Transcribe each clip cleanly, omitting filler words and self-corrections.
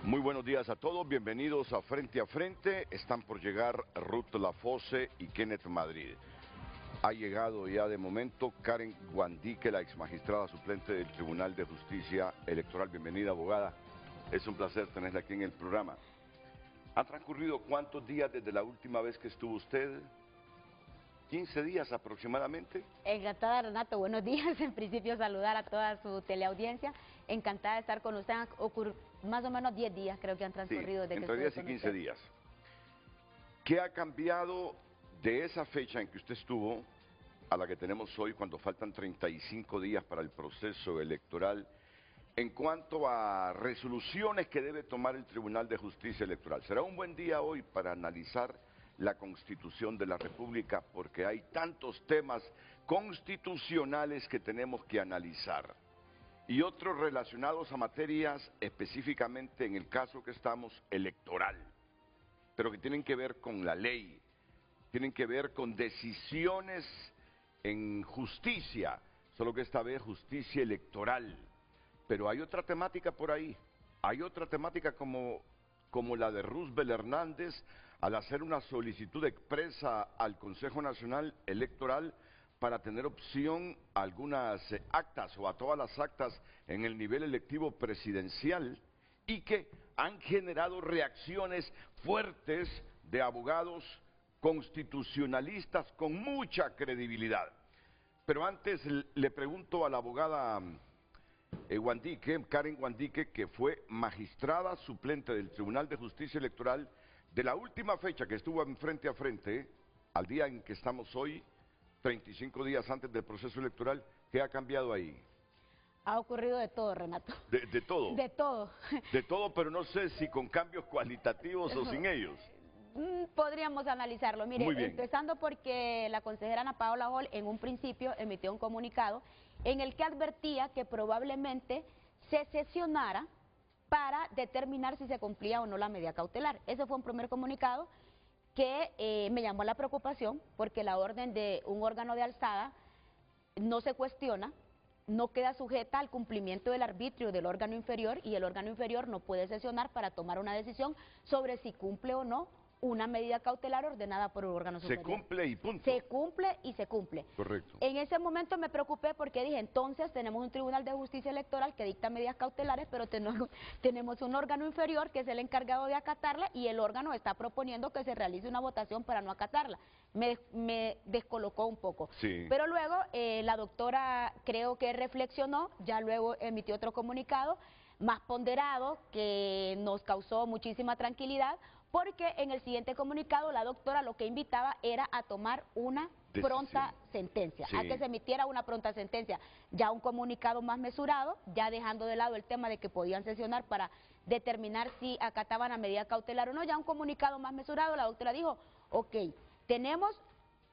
Muy buenos días a todos, bienvenidos a Frente a Frente. Están por llegar Ruth Lafose y Kenneth Madrid. Ha llegado ya de momento Karen Guandique, la exmagistrada suplente del Tribunal de Justicia Electoral. Bienvenida, abogada. Es un placer tenerla aquí en el programa. ¿Han transcurrido cuántos días desde la última vez que estuvo usted? 15 días aproximadamente. Encantada, Renato, buenos días. En principio saludar a toda su teleaudiencia. Encantada de estar con usted. Más o menos 10 días creo que han transcurrido. Sí, entre 10 y 15 días. ¿Qué ha cambiado de esa fecha en que usted estuvo a la que tenemos hoy, cuando faltan 35 días para el proceso electoral, en cuanto a resoluciones que debe tomar el Tribunal de Justicia Electoral? Será un buen día hoy para analizar la Constitución de la República, porque hay tantos temas constitucionales que tenemos que analizar y otros relacionados a materias específicamente, en el caso que estamos, electoral, pero que tienen que ver con la ley, tienen que ver con decisiones en justicia, solo que esta vez justicia electoral. Pero hay otra temática por ahí, hay otra temática como la de Roosevelt Hernández al hacer una solicitud expresa al Consejo Nacional Electoral para tener opción a algunas actas o a todas las actas en el nivel electivo presidencial, y que han generado reacciones fuertes de abogados constitucionalistas con mucha credibilidad. Pero antes le pregunto a la abogada Karen Guandique, que fue magistrada suplente del Tribunal de Justicia Electoral, de la última fecha que estuvo en Frente a Frente, al día en que estamos hoy, 35 días antes del proceso electoral. ¿Qué ha cambiado ahí? Ha ocurrido de todo, Renato. ¿De todo? De todo. De todo, pero no sé si con cambios cualitativos o sin ellos. Podríamos analizarlo. Mire, empezando porque la consejera Ana Paola Hall en un principio emitió un comunicado en el que advertía que probablemente se sesionara para determinar si se cumplía o no la medida cautelar. Ese fue un primer comunicado que me llamó la preocupación, porque la orden de un órgano de alzada no se cuestiona, no queda sujeta al cumplimiento del arbitrio del órgano inferior, y el órgano inferior no puede sesionar para tomar una decisión sobre si cumple o no una medida cautelar ordenada por el órgano superior. Se cumple y punto. Se cumple y se cumple. Correcto. En ese momento me preocupé porque dije, entonces tenemos un Tribunal de Justicia Electoral que dicta medidas cautelares, pero tenemos un órgano inferior que es el encargado de acatarla, y el órgano está proponiendo que se realice una votación para no acatarla. Me descolocó un poco. Sí. Pero luego la doctora creo que reflexionó, ya luego emitió otro comunicado más ponderado que nos causó muchísima tranquilidad, porque en el siguiente comunicado la doctora lo que invitaba era a tomar una pronta sentencia, sí, a que se emitiera una pronta sentencia, ya un comunicado más mesurado, ya dejando de lado el tema de que podían sesionar para determinar si acataban la medida cautelar o no, ya un comunicado más mesurado. La doctora dijo, ok, tenemos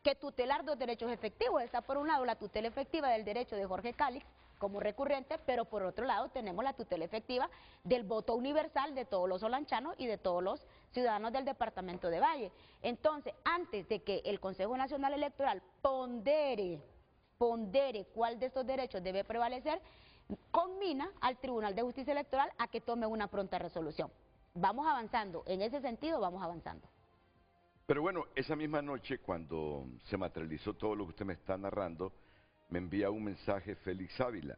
que tutelar dos derechos efectivos. Está por un lado la tutela efectiva del derecho de Jorge Cálix como recurrente, pero por otro lado tenemos la tutela efectiva del voto universal de todos los solanchanos y de todos los ciudadanos del departamento de Valle. Entonces, antes de que el Consejo Nacional Electoral pondere cuál de estos derechos debe prevalecer, conmina al Tribunal de Justicia Electoral a que tome una pronta resolución. Vamos avanzando, en ese sentido vamos avanzando. Pero bueno, esa misma noche, cuando se materializó todo lo que usted me está narrando, me envía un mensaje Félix Ávila,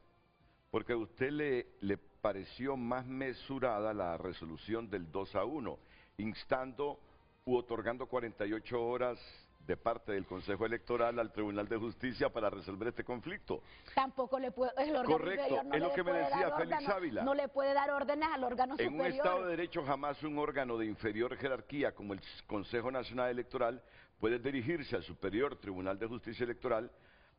porque a usted le pareció más mesurada la resolución del 2-1, instando u otorgando 48 horas de parte del Consejo Electoral al Tribunal de Justicia para resolver este conflicto. Tampoco le puede, el órgano correcto, no es lo que me decía Félix Ávila. No le puede dar órdenes al órgano superior. En un Estado de Derecho jamás un órgano de inferior jerarquía como el Consejo Nacional Electoral puede dirigirse al Superior Tribunal de Justicia Electoral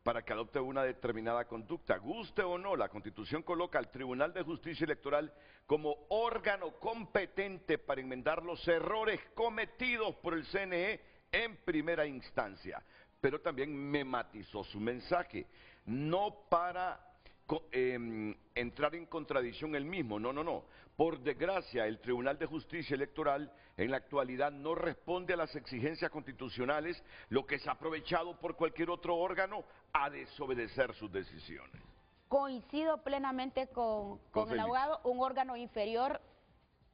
para que adopte una determinada conducta. Guste o no, la Constitución coloca al Tribunal de Justicia Electoral como órgano competente para enmendar los errores cometidos por el CNE en primera instancia. Pero también me matizó su mensaje, no para entrar en contradicción él mismo, no. Por desgracia, el Tribunal de Justicia Electoral en la actualidad no responde a las exigencias constitucionales, lo que es aprovechado por cualquier otro órgano a desobedecer sus decisiones. Coincido plenamente con el abogado, un órgano inferior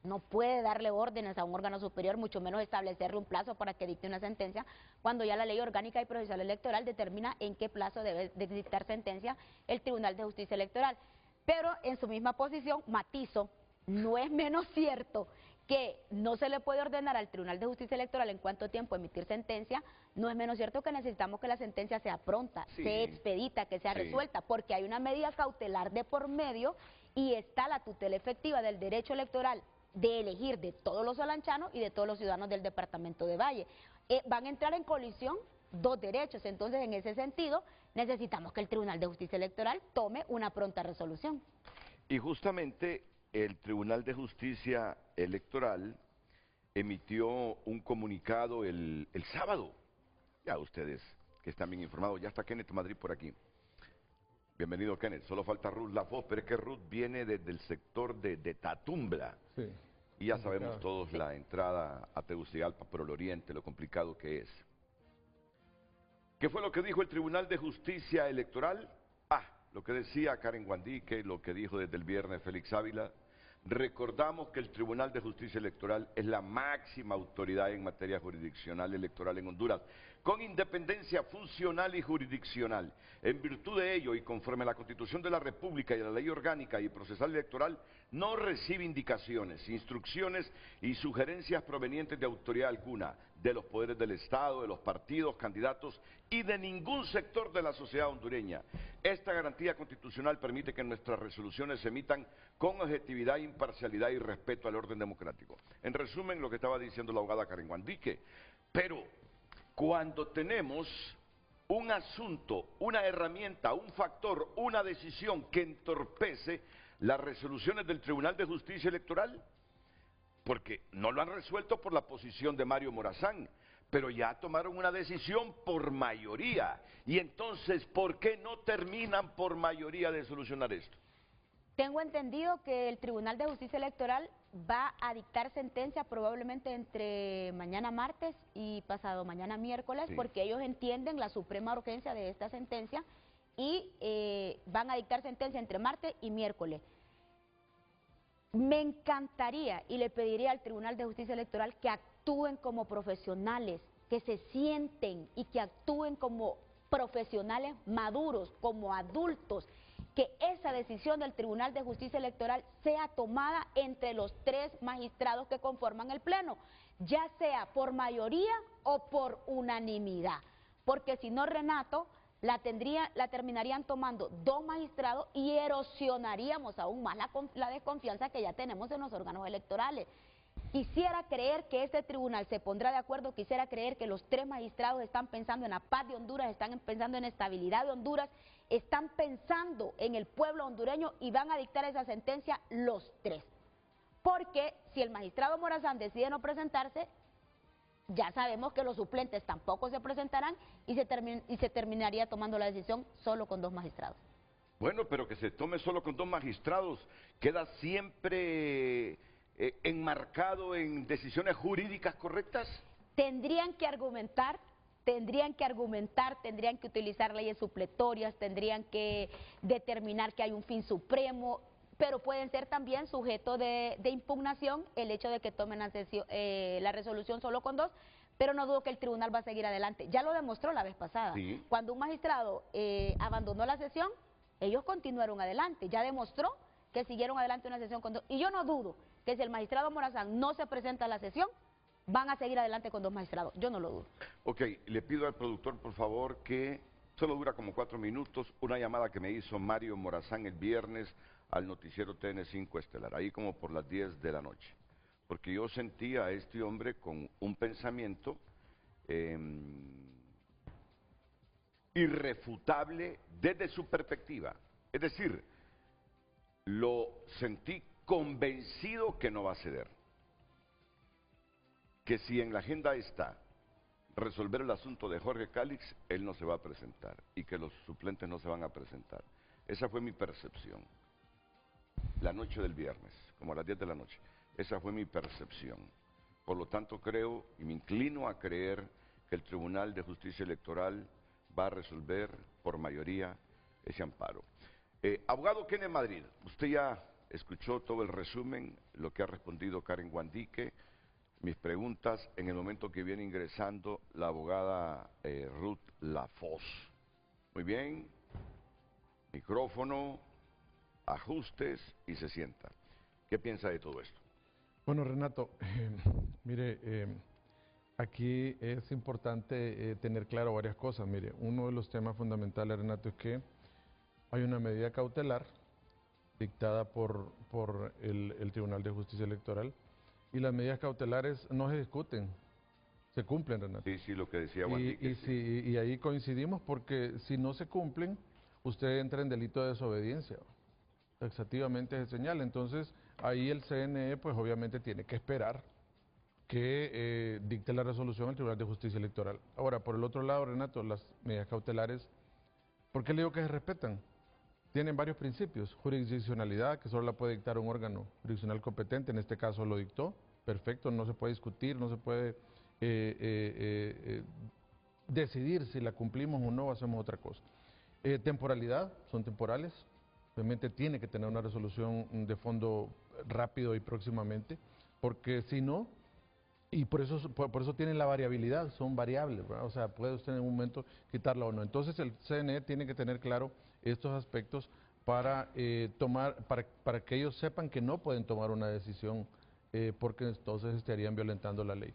no puede darle órdenes a un órgano superior, mucho menos establecerle un plazo para que dicte una sentencia, cuando ya la ley orgánica y procesal electoral determina en qué plazo debe de dictar sentencia el Tribunal de Justicia Electoral. Pero en su misma posición, matizo, no es menos cierto que no se le puede ordenar al Tribunal de Justicia Electoral en cuánto tiempo emitir sentencia, no es menos cierto que necesitamos que la sentencia sea pronta, Sí, sea expedita, que sea sí. resuelta, porque hay una medida cautelar de por medio y está la tutela efectiva del derecho electoral de elegir de todos los solanchanos y de todos los ciudadanos del departamento de Valle. Van a entrar en colisión dos derechos, entonces en ese sentido necesitamos que el Tribunal de Justicia Electoral tome una pronta resolución. Y justamente el Tribunal de Justicia Electoral emitió un comunicado el sábado. Ya ustedes que están bien informados, ya está Kenneth Madrid por aquí. Bienvenido, Kenneth. Solo falta Ruth Lavoz, pero es que Ruth viene desde el sector de Tatumbla. Sí. Y ya sabemos todos la entrada a Tegucigalpa por el oriente, lo complicado que es. ¿Qué fue lo que dijo el Tribunal de Justicia Electoral? Lo que decía Karen Guandique, lo que dijo desde el viernes Félix Ávila. Recordamos que el Tribunal de Justicia Electoral es la máxima autoridad en materia jurisdiccional electoral en Honduras, con independencia funcional y jurisdiccional. En virtud de ello y conforme a la Constitución de la República y a la Ley Orgánica y Procesal Electoral, no recibe indicaciones, instrucciones y sugerencias provenientes de autoridad alguna, de los poderes del Estado, de los partidos, candidatos y de ningún sector de la sociedad hondureña. Esta garantía constitucional permite que nuestras resoluciones se emitan con objetividad, imparcialidad y respeto al orden democrático. En resumen, lo que estaba diciendo la abogada Karen Guandique. Pero cuando tenemos un asunto, una herramienta, un factor, una decisión que entorpece las resoluciones del Tribunal de Justicia Electoral, porque no lo han resuelto por la posición de Mario Morazán, pero ya tomaron una decisión por mayoría. Y entonces, ¿por qué no terminan por mayoría de solucionar esto? Tengo entendido que el Tribunal de Justicia Electoral va a dictar sentencia probablemente entre mañana martes y pasado mañana miércoles, Sí. porque ellos entienden la suprema urgencia de esta sentencia y van a dictar sentencia entre martes y miércoles. Me encantaría y le pediría al Tribunal de Justicia Electoral que actúen como profesionales, que se sienten y que actúen como profesionales maduros, como adultos, que esa decisión del Tribunal de Justicia Electoral sea tomada entre los 3 magistrados que conforman el Pleno, ya sea por mayoría o por unanimidad, porque si no, Renato, la terminarían tomando 2 magistrados y erosionaríamos aún más la desconfianza que ya tenemos en los órganos electorales. Quisiera creer que este tribunal se pondrá de acuerdo, quisiera creer que los 3 magistrados están pensando en la paz de Honduras, están pensando en la estabilidad de Honduras, están pensando en el pueblo hondureño y van a dictar esa sentencia los 3. Porque si el magistrado Morazán decide no presentarse, ya sabemos que los suplentes tampoco se presentarán y se terminaría tomando la decisión solo con 2 magistrados. Bueno, pero que se tome solo con 2 magistrados, queda siempre enmarcado en decisiones jurídicas correctas. Tendrían que argumentar, tendrían que utilizar leyes supletorias, tendrían que determinar que hay un fin supremo, pero pueden ser también sujeto de impugnación el hecho de que tomen la resolución solo con 2, pero no dudo que el tribunal va a seguir adelante. Ya lo demostró la vez pasada. Sí. Cuando un magistrado abandonó la sesión, ellos continuaron adelante, ya demostró que siguieron adelante una sesión con 2. Y yo no dudo que si el magistrado Morazán no se presenta a la sesión, van a seguir adelante con 2 magistrados. Yo no lo dudo. Ok, le pido al productor, por favor, que solo dura como 4 minutos, una llamada que me hizo Mario Morazán el viernes al noticiero TN5 Estelar, ahí como por las 10 de la noche. Porque yo sentía a este hombre con un pensamiento irrefutable desde su perspectiva. Es decir, lo sentí convencido que no va a ceder. Que si en la agenda está resolver el asunto de Jorge Cálix, él no se va a presentar y que los suplentes no se van a presentar. Esa fue mi percepción. La noche del viernes, como a las 10 de la noche. Esa fue mi percepción. Por lo tanto, creo y me inclino a creer que el Tribunal de Justicia Electoral va a resolver por mayoría ese amparo. Abogado Kenneth Madrid, usted ya escuchó todo el resumen, lo que ha respondido Karen Guandique, mis preguntas en el momento que viene ingresando la abogada Ruth Lafoz. Muy bien, micrófono, ajustes y se sienta. ¿Qué piensa de todo esto? Bueno, Renato, mire, aquí es importante tener claro varias cosas. Mire, uno de los temas fundamentales, Renato, es que hay una medida cautelar dictada por el Tribunal de Justicia Electoral y las medidas cautelares no se discuten, se cumplen, Renato. Sí, sí, lo que decía Guandique. Y ahí coincidimos porque si no se cumplen, usted entra en delito de desobediencia. Taxativamente se señala. Entonces, ahí el CNE, pues obviamente tiene que esperar que dicte la resolución el Tribunal de Justicia Electoral. Ahora, por el otro lado, Renato, las medidas cautelares, ¿por qué le digo que se respetan? Tienen varios principios. Jurisdiccionalidad, que solo la puede dictar un órgano jurisdiccional competente, en este caso lo dictó, perfecto, no se puede discutir, no se puede decidir si la cumplimos o no, o hacemos otra cosa. Temporalidad, son temporales, obviamente tiene que tener una resolución de fondo rápido y próximamente, porque si no, y por eso tienen la variabilidad, son variables, ¿verdad? O sea, puede usted en un momento quitarla o no. Entonces el CNE tiene que tener claro estos aspectos para para que ellos sepan que no pueden tomar una decisión porque entonces estarían violentando la ley.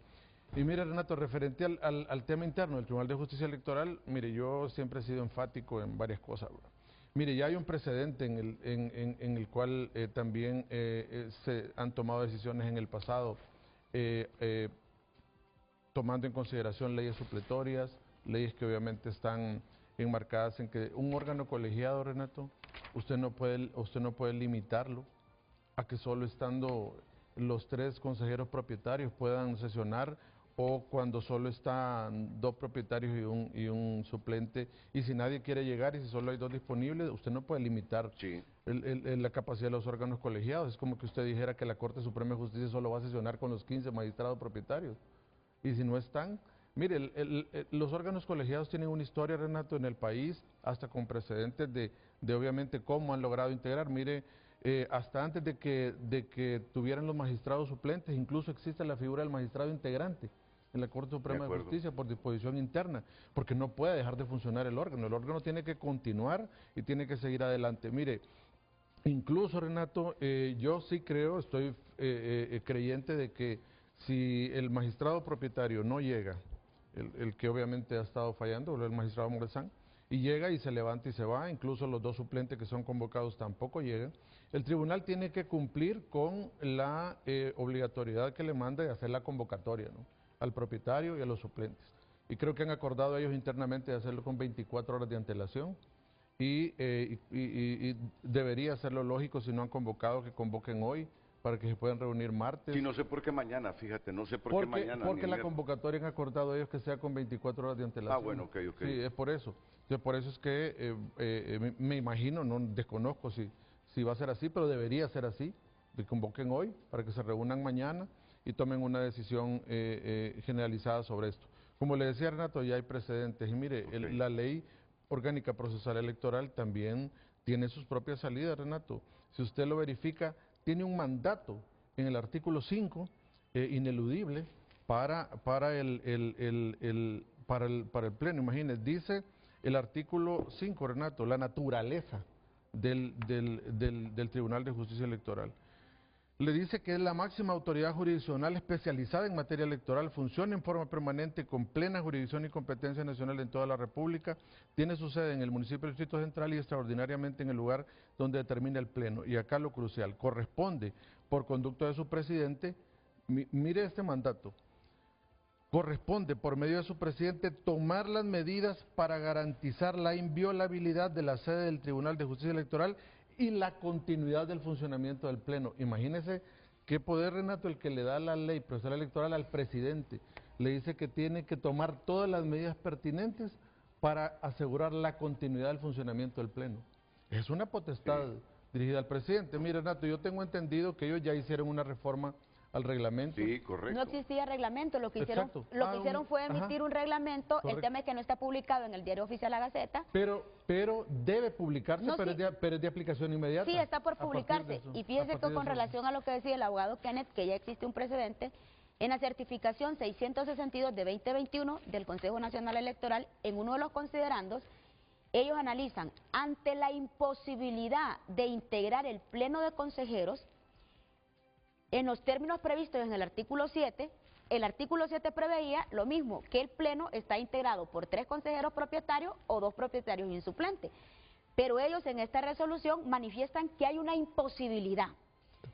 Y mire, Renato, referente al tema interno del Tribunal de Justicia Electoral, mire, yo siempre he sido enfático en varias cosas, ¿verdad? Mire, ya hay un precedente en el cual también se han tomado decisiones en el pasado, tomando en consideración leyes supletorias, leyes que obviamente están enmarcadas en que un órgano colegiado, Renato, usted no puede limitarlo a que solo estando los 3 consejeros propietarios puedan sesionar, o cuando solo están 2 propietarios y un suplente, y si nadie quiere llegar y si solo hay 2 disponibles, usted no puede limitar Sí. la capacidad de los órganos colegiados. Es como que usted dijera que la Corte Suprema de Justicia solo va a sesionar con los 15 magistrados propietarios, y si no están... Mire, los órganos colegiados tienen una historia, Renato, en el país, hasta con precedentes de obviamente cómo han logrado integrar. Mire, hasta antes de que tuvieran los magistrados suplentes, incluso existe la figura del magistrado integrante en la Corte Suprema de Justicia por disposición interna, porque no puede dejar de funcionar el órgano tiene que continuar y tiene que seguir adelante. Mire, incluso, Renato, yo sí creo, estoy creyente de que si el magistrado propietario no llega, el que obviamente ha estado fallando, el magistrado Morazán, y llega y se levanta y se va, incluso los 2 suplentes que son convocados tampoco llegan, el tribunal tiene que cumplir con la obligatoriedad que le manda de hacer la convocatoria, ¿no?, al propietario y a los suplentes. Y creo que han acordado ellos internamente de hacerlo con 24 horas de antelación, y debería ser lo lógico, si no han convocado, que convoquen hoy, para que se puedan reunir martes. Sí, no sé por qué mañana, fíjate, no sé por qué mañana. Porque la convocatoria han acordado ellos que sea con 24 horas de antelación. Ah, bueno, ok. Sí, es por eso. Entonces, por eso es que me imagino, no desconozco si va a ser así, pero debería ser así, que convoquen hoy para que se reúnan mañana y tomen una decisión generalizada sobre esto. Como le decía, Renato, ya hay precedentes. Y mire, la ley orgánica procesal electoral también tiene sus propias salidas, Renato. Si usted lo verifica, tiene un mandato en el artículo 5, ineludible, para el Pleno. Imagínense, dice el artículo 5, Renato, la naturaleza del Tribunal de Justicia Electoral. Le dice que es la máxima autoridad jurisdiccional especializada en materia electoral, funciona en forma permanente con plena jurisdicción y competencia nacional en toda la República, tiene su sede en el municipio del Distrito Central y extraordinariamente en el lugar donde determina el Pleno. Y acá lo crucial, corresponde por conducto de su presidente, mire este mandato, corresponde por medio de su presidente tomar las medidas para garantizar la inviolabilidad de la sede del Tribunal de Justicia Electoral y la continuidad del funcionamiento del Pleno. Imagínese qué poder, Renato, el que le da la ley procesal electoral al presidente. Le dice que tiene que tomar todas las medidas pertinentes para asegurar la continuidad del funcionamiento del Pleno. Es una potestad dirigida al presidente. Mire, Renato, yo tengo entendido que ellos ya hicieron una reforma al reglamento. Sí, correcto. No existía reglamento, lo que hicieron, Exacto. fue emitir un reglamento, Correcto. el tema es que no está publicado en el Diario Oficial La Gaceta. Pero debe publicarse, No, pero, sí. pero es de aplicación inmediata. Sí, está por a partir de publicarse. eso, Y a fíjese partir que de con eso. relación a lo que decía el abogado Kenneth, que ya existe un precedente, en la certificación 662 de 2021 del Consejo Nacional Electoral, en uno de los considerandos, ellos analizan, ante la imposibilidad de integrar el pleno de consejeros, en los términos previstos en el artículo 7, el artículo 7 preveía lo mismo, que el pleno está integrado por 3 consejeros propietarios o 2 propietarios y un suplente. Pero ellos en esta resolución manifiestan que hay una imposibilidad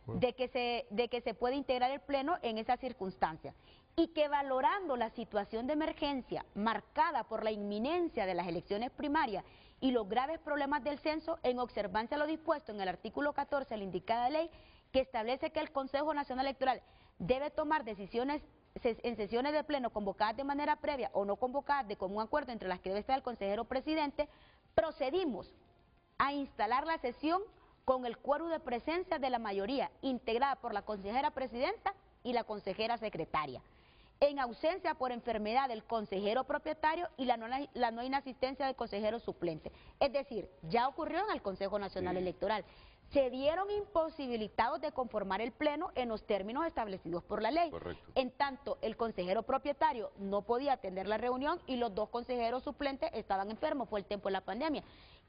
de que se puede integrar el pleno en esas circunstancias y que valorando la situación de emergencia marcada por la inminencia de las elecciones primarias y los graves problemas del censo, en observancia a lo dispuesto en el artículo 14 de la indicada ley, que establece que el Consejo Nacional Electoral debe tomar decisiones en sesiones de pleno convocadas de manera previa o no convocadas de común acuerdo, entre las que debe estar el consejero presidente, procedimos a instalar la sesión con el quórum de presencia de la mayoría, integrada por la consejera presidenta y la consejera secretaria, en ausencia por enfermedad del consejero propietario y la no inasistencia del consejero suplente. Es decir, ya ocurrió en el Consejo Nacional Electoral. Se vieron imposibilitados de conformar el pleno en los términos establecidos por la ley. Correcto. En tanto, el consejero propietario no podía atender la reunión y los 2 consejeros suplentes estaban enfermos, fue el tiempo de la pandemia.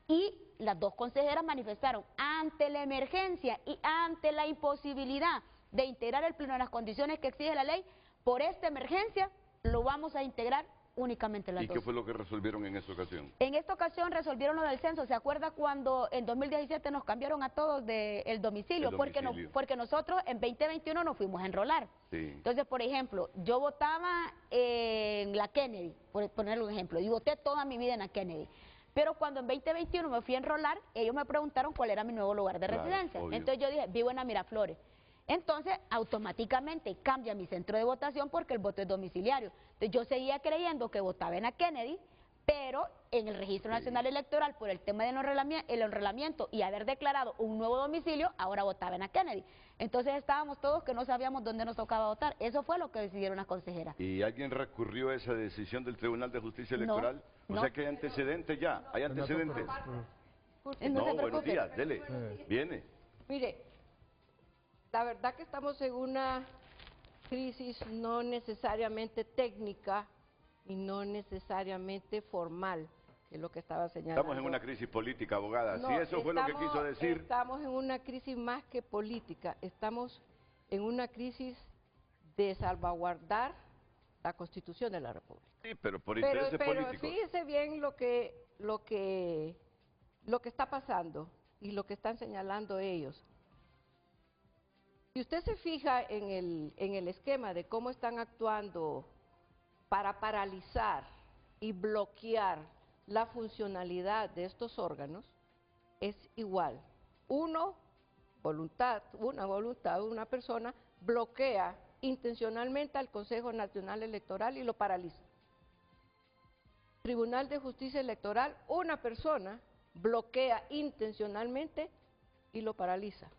Y las 2 consejeras manifestaron, ante la emergencia y ante la imposibilidad de integrar el pleno en las condiciones que exige la ley, por esta emergencia lo vamos a integrar únicamente las 2. ¿Y qué fue lo que resolvieron en esa ocasión? En esta ocasión resolvieron lo del censo. ¿Se acuerda cuando en 2017 nos cambiaron a todos del domicilio? El domicilio. Porque nosotros en 2021 nos fuimos a enrolar. Sí. Entonces, por ejemplo, yo votaba en la Kennedy, por ponerle un ejemplo, y voté toda mi vida en la Kennedy. Pero cuando en 2021 me fui a enrolar, ellos me preguntaron cuál era mi nuevo lugar de Claro, residencia. obvio. Entonces yo dije, vivo en la Miraflores. Entonces, automáticamente cambia mi centro de votación porque el voto es domiciliario. Entonces, yo seguía creyendo que votaba en la Kennedy, pero en el Registro Nacional Electoral, por el tema del enrolamiento y haber declarado un nuevo domicilio, ahora votaba en la Kennedy. Entonces, estábamos todos que no sabíamos dónde nos tocaba votar. Eso fue lo que decidieron las consejeras. ¿Y alguien recurrió a esa decisión del Tribunal de Justicia Electoral? No. O sea que hay antecedentes ya, hay antecedentes. No se No, buenos preocupe. días, dele, viene. Mire, la verdad que estamos en una crisis no necesariamente técnica y no necesariamente formal, que es lo que estaba señalando. Estamos en una crisis política, abogada. No, Si eso fue lo que quiso decir. Estamos en una crisis más que política, estamos en una crisis de salvaguardar la Constitución de la República. Sí, pero por intereses políticos. Fíjese bien lo que está pasando y lo que están señalando ellos. Si usted se fija en el esquema de cómo están actuando para paralizar y bloquear la funcionalidad de estos órganos, es igual. Una voluntad de una persona bloquea intencionalmente al Consejo Nacional Electoral y lo paraliza. Tribunal de Justicia Electoral, una persona bloquea intencionalmente y lo paraliza.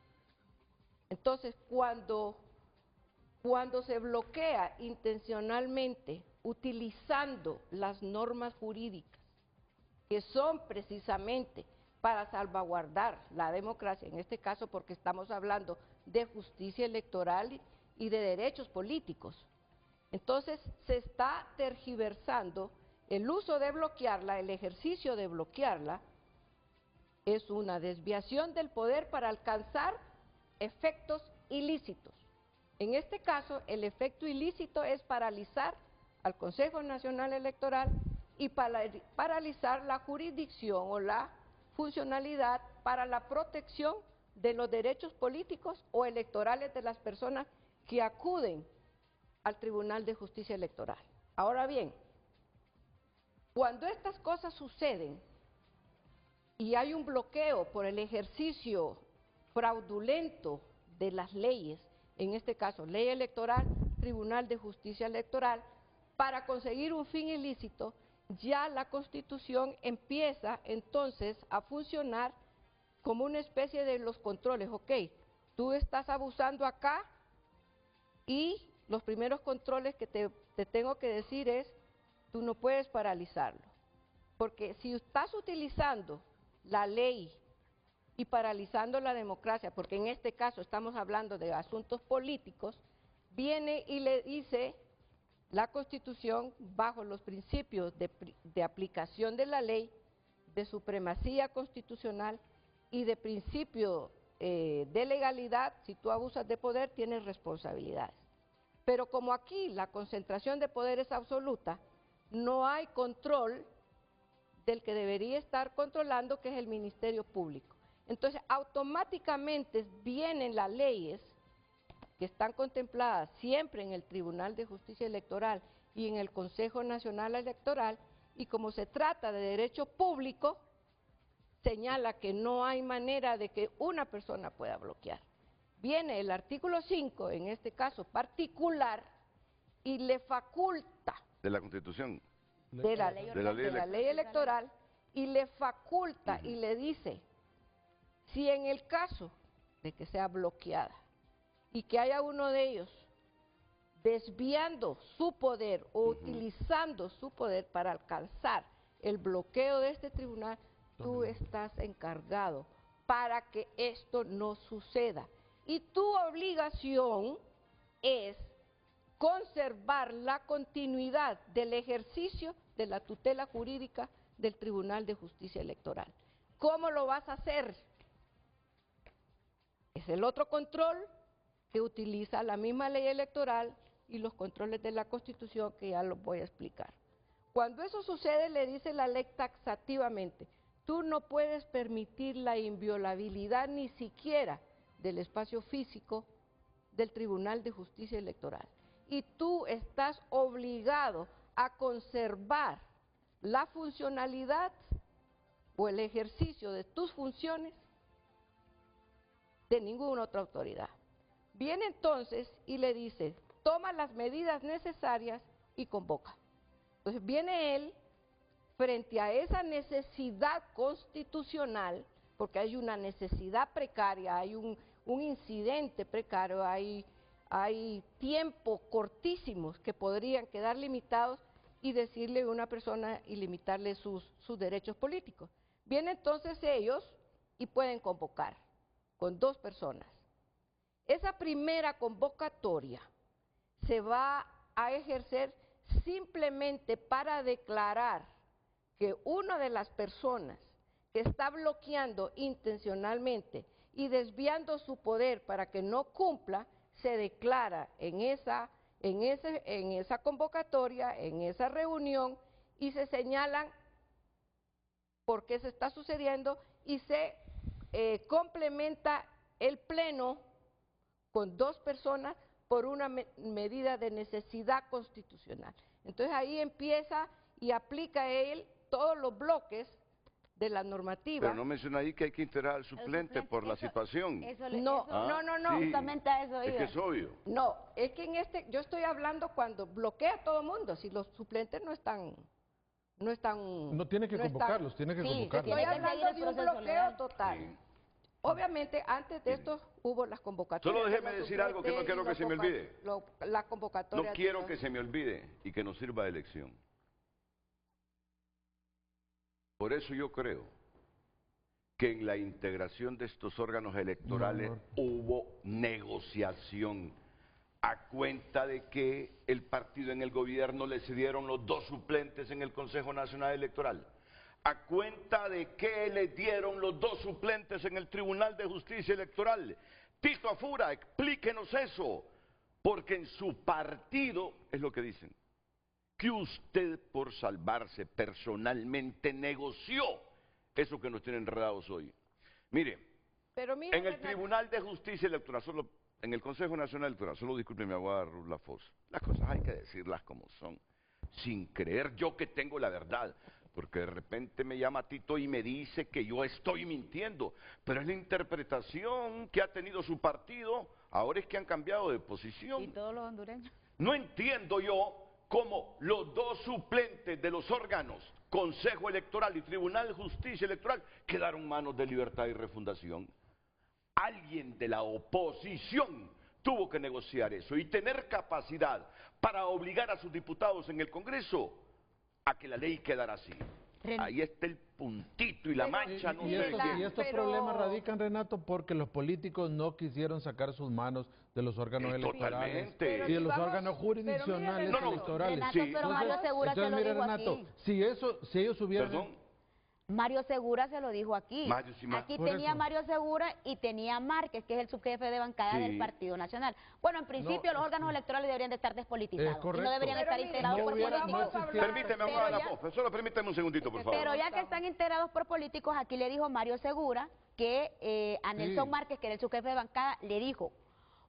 Entonces, cuando se bloquea intencionalmente utilizando las normas jurídicas, que son precisamente para salvaguardar la democracia, en este caso porque estamos hablando de justicia electoral y de derechos políticos, entonces se está tergiversando el uso de bloquearla, el ejercicio de bloquearla, es una desviación del poder para alcanzar efectos ilícitos. En este caso, el efecto ilícito es paralizar al Consejo Nacional Electoral y paralizar la jurisdicción o la funcionalidad para la protección de los derechos políticos o electorales de las personas que acuden al Tribunal de Justicia Electoral. Ahora bien, cuando estas cosas suceden y hay un bloqueo por el ejercicio fraudulento de las leyes, en este caso ley electoral, Tribunal de Justicia Electoral, para conseguir un fin ilícito, ya la Constitución empieza entonces a funcionar como una especie de los controles. Ok, tú estás abusando acá, y los primeros controles que te tengo que decir es, tú no puedes paralizarlo, porque si estás utilizando la ley y paralizando la democracia, porque en este caso estamos hablando de asuntos políticos, viene y le dice la Constitución, bajo los principios de aplicación de la ley, de supremacía constitucional y de principio de legalidad, si tú abusas de poder tienes responsabilidades. Pero como aquí la concentración de poder es absoluta, no hay control del que debería estar controlando, que es el Ministerio Público. Entonces, automáticamente vienen las leyes que están contempladas siempre en el Tribunal de Justicia Electoral y en el Consejo Nacional Electoral, y como se trata de derecho público, señala que no hay manera de que una persona pueda bloquear. Viene el artículo 5, en este caso particular, y le faculta De la Constitución. de la ley electoral, y le faculta y le dice, si en el caso de que sea bloqueada y que haya uno de ellos desviando su poder o utilizando su poder para alcanzar el bloqueo de este tribunal, tú estás encargado para que esto no suceda. Y tu obligación es conservar la continuidad del ejercicio de la tutela jurídica del Tribunal de Justicia Electoral. ¿Cómo lo vas a hacer? Es el otro control que utiliza la misma ley electoral y los controles de la Constitución, que ya los voy a explicar. Cuando eso sucede, le dice la ley taxativamente, tú no puedes permitir la inviolabilidad ni siquiera del espacio físico del Tribunal de Justicia Electoral. Y tú estás obligado a conservar la funcionalidad o el ejercicio de tus funciones de ninguna otra autoridad. Viene entonces y le dice, toma las medidas necesarias y convoca. Entonces viene él frente a esa necesidad constitucional, porque hay una necesidad precaria, hay un incidente precario, hay tiempos cortísimos que podrían quedar limitados, y decirle a una persona y limitarle sus derechos políticos. Vienen entonces ellos y pueden convocar con 2 personas. Esa primera convocatoria se va a ejercer simplemente para declarar que una de las personas que está bloqueando intencionalmente y desviando su poder para que no cumpla, se declara en esa convocatoria, en esa reunión, y se señalan por qué se está sucediendo, y se complementa el pleno con 2 personas por una medida de necesidad constitucional. Entonces ahí empieza y aplica él todos los bloques de la normativa. Pero no menciona ahí que hay que integrar al suplente por la situación. No, Sí, justamente a eso es iba. que es obvio. No, es que yo estoy hablando cuando bloquea a todo el mundo, si los suplentes no están... No tiene que convocarlos, tiene que convocarlos. Estoy hablando de un bloqueo legal. total. Sí. Obviamente, antes de esto hubo las convocatorias. Solo déjeme de los decir algo que no suplentes quiero y que se me olvide. La convocatoria. No quiero que se me olvide y que nos sirva de lección. Por eso yo creo que en la integración de estos órganos electorales hubo negociación, a cuenta de que el partido en el gobierno le cedieron los 2 suplentes en el Consejo Nacional Electoral, a cuenta de que le dieron los 2 suplentes en el Tribunal de Justicia Electoral. Tito Afura, explíquenos eso, porque en su partido, es lo que dicen, que usted por salvarse personalmente negoció eso que nos tienen enredados hoy. Mire, Pero mire, en el Tribunal de Justicia Electoral, en el Consejo Nacional Electoral, solo disculpe mi abogada Ruth Lafos, las cosas hay que decirlas como son, sin creer yo que tengo la verdad, porque de repente me llama Tito y me dice que yo estoy mintiendo, pero es la interpretación que ha tenido su partido, ahora es que han cambiado de posición. Y todos los hondureños. No entiendo yo cómo los 2 suplentes de los órganos, Consejo Electoral y Tribunal de Justicia Electoral, quedaron en manos de Libertad y Refundación. Alguien de la oposición tuvo que negociar eso y tener capacidad para obligar a sus diputados en el Congreso a que la ley quedara así. Ahí está el puntito y la mancha, no sé qué. Y estos problemas radican, Renato, porque los políticos no quisieron sacar sus manos de los órganos electorales Totalmente. y de los órganos jurisdiccionales electorales. Renato, pero Mario Segura se lo mire, dijo Renato, aquí. si ellos hubieran... Perdón. Mario Segura se lo dijo aquí. Aquí Por tenía eso. Mario Segura y tenía Márquez, que es el subjefe de bancada del Partido Nacional. Bueno, en principio los órganos electorales deberían de estar despolitizados. Y no deberían estar integrados por políticos. Permíteme, vamos a la voz. Solo permíteme un segundito, por favor. Pero ya que están integrados por políticos, aquí le dijo Mario Segura que a Nelson Márquez, que era el subjefe de bancada, le dijo: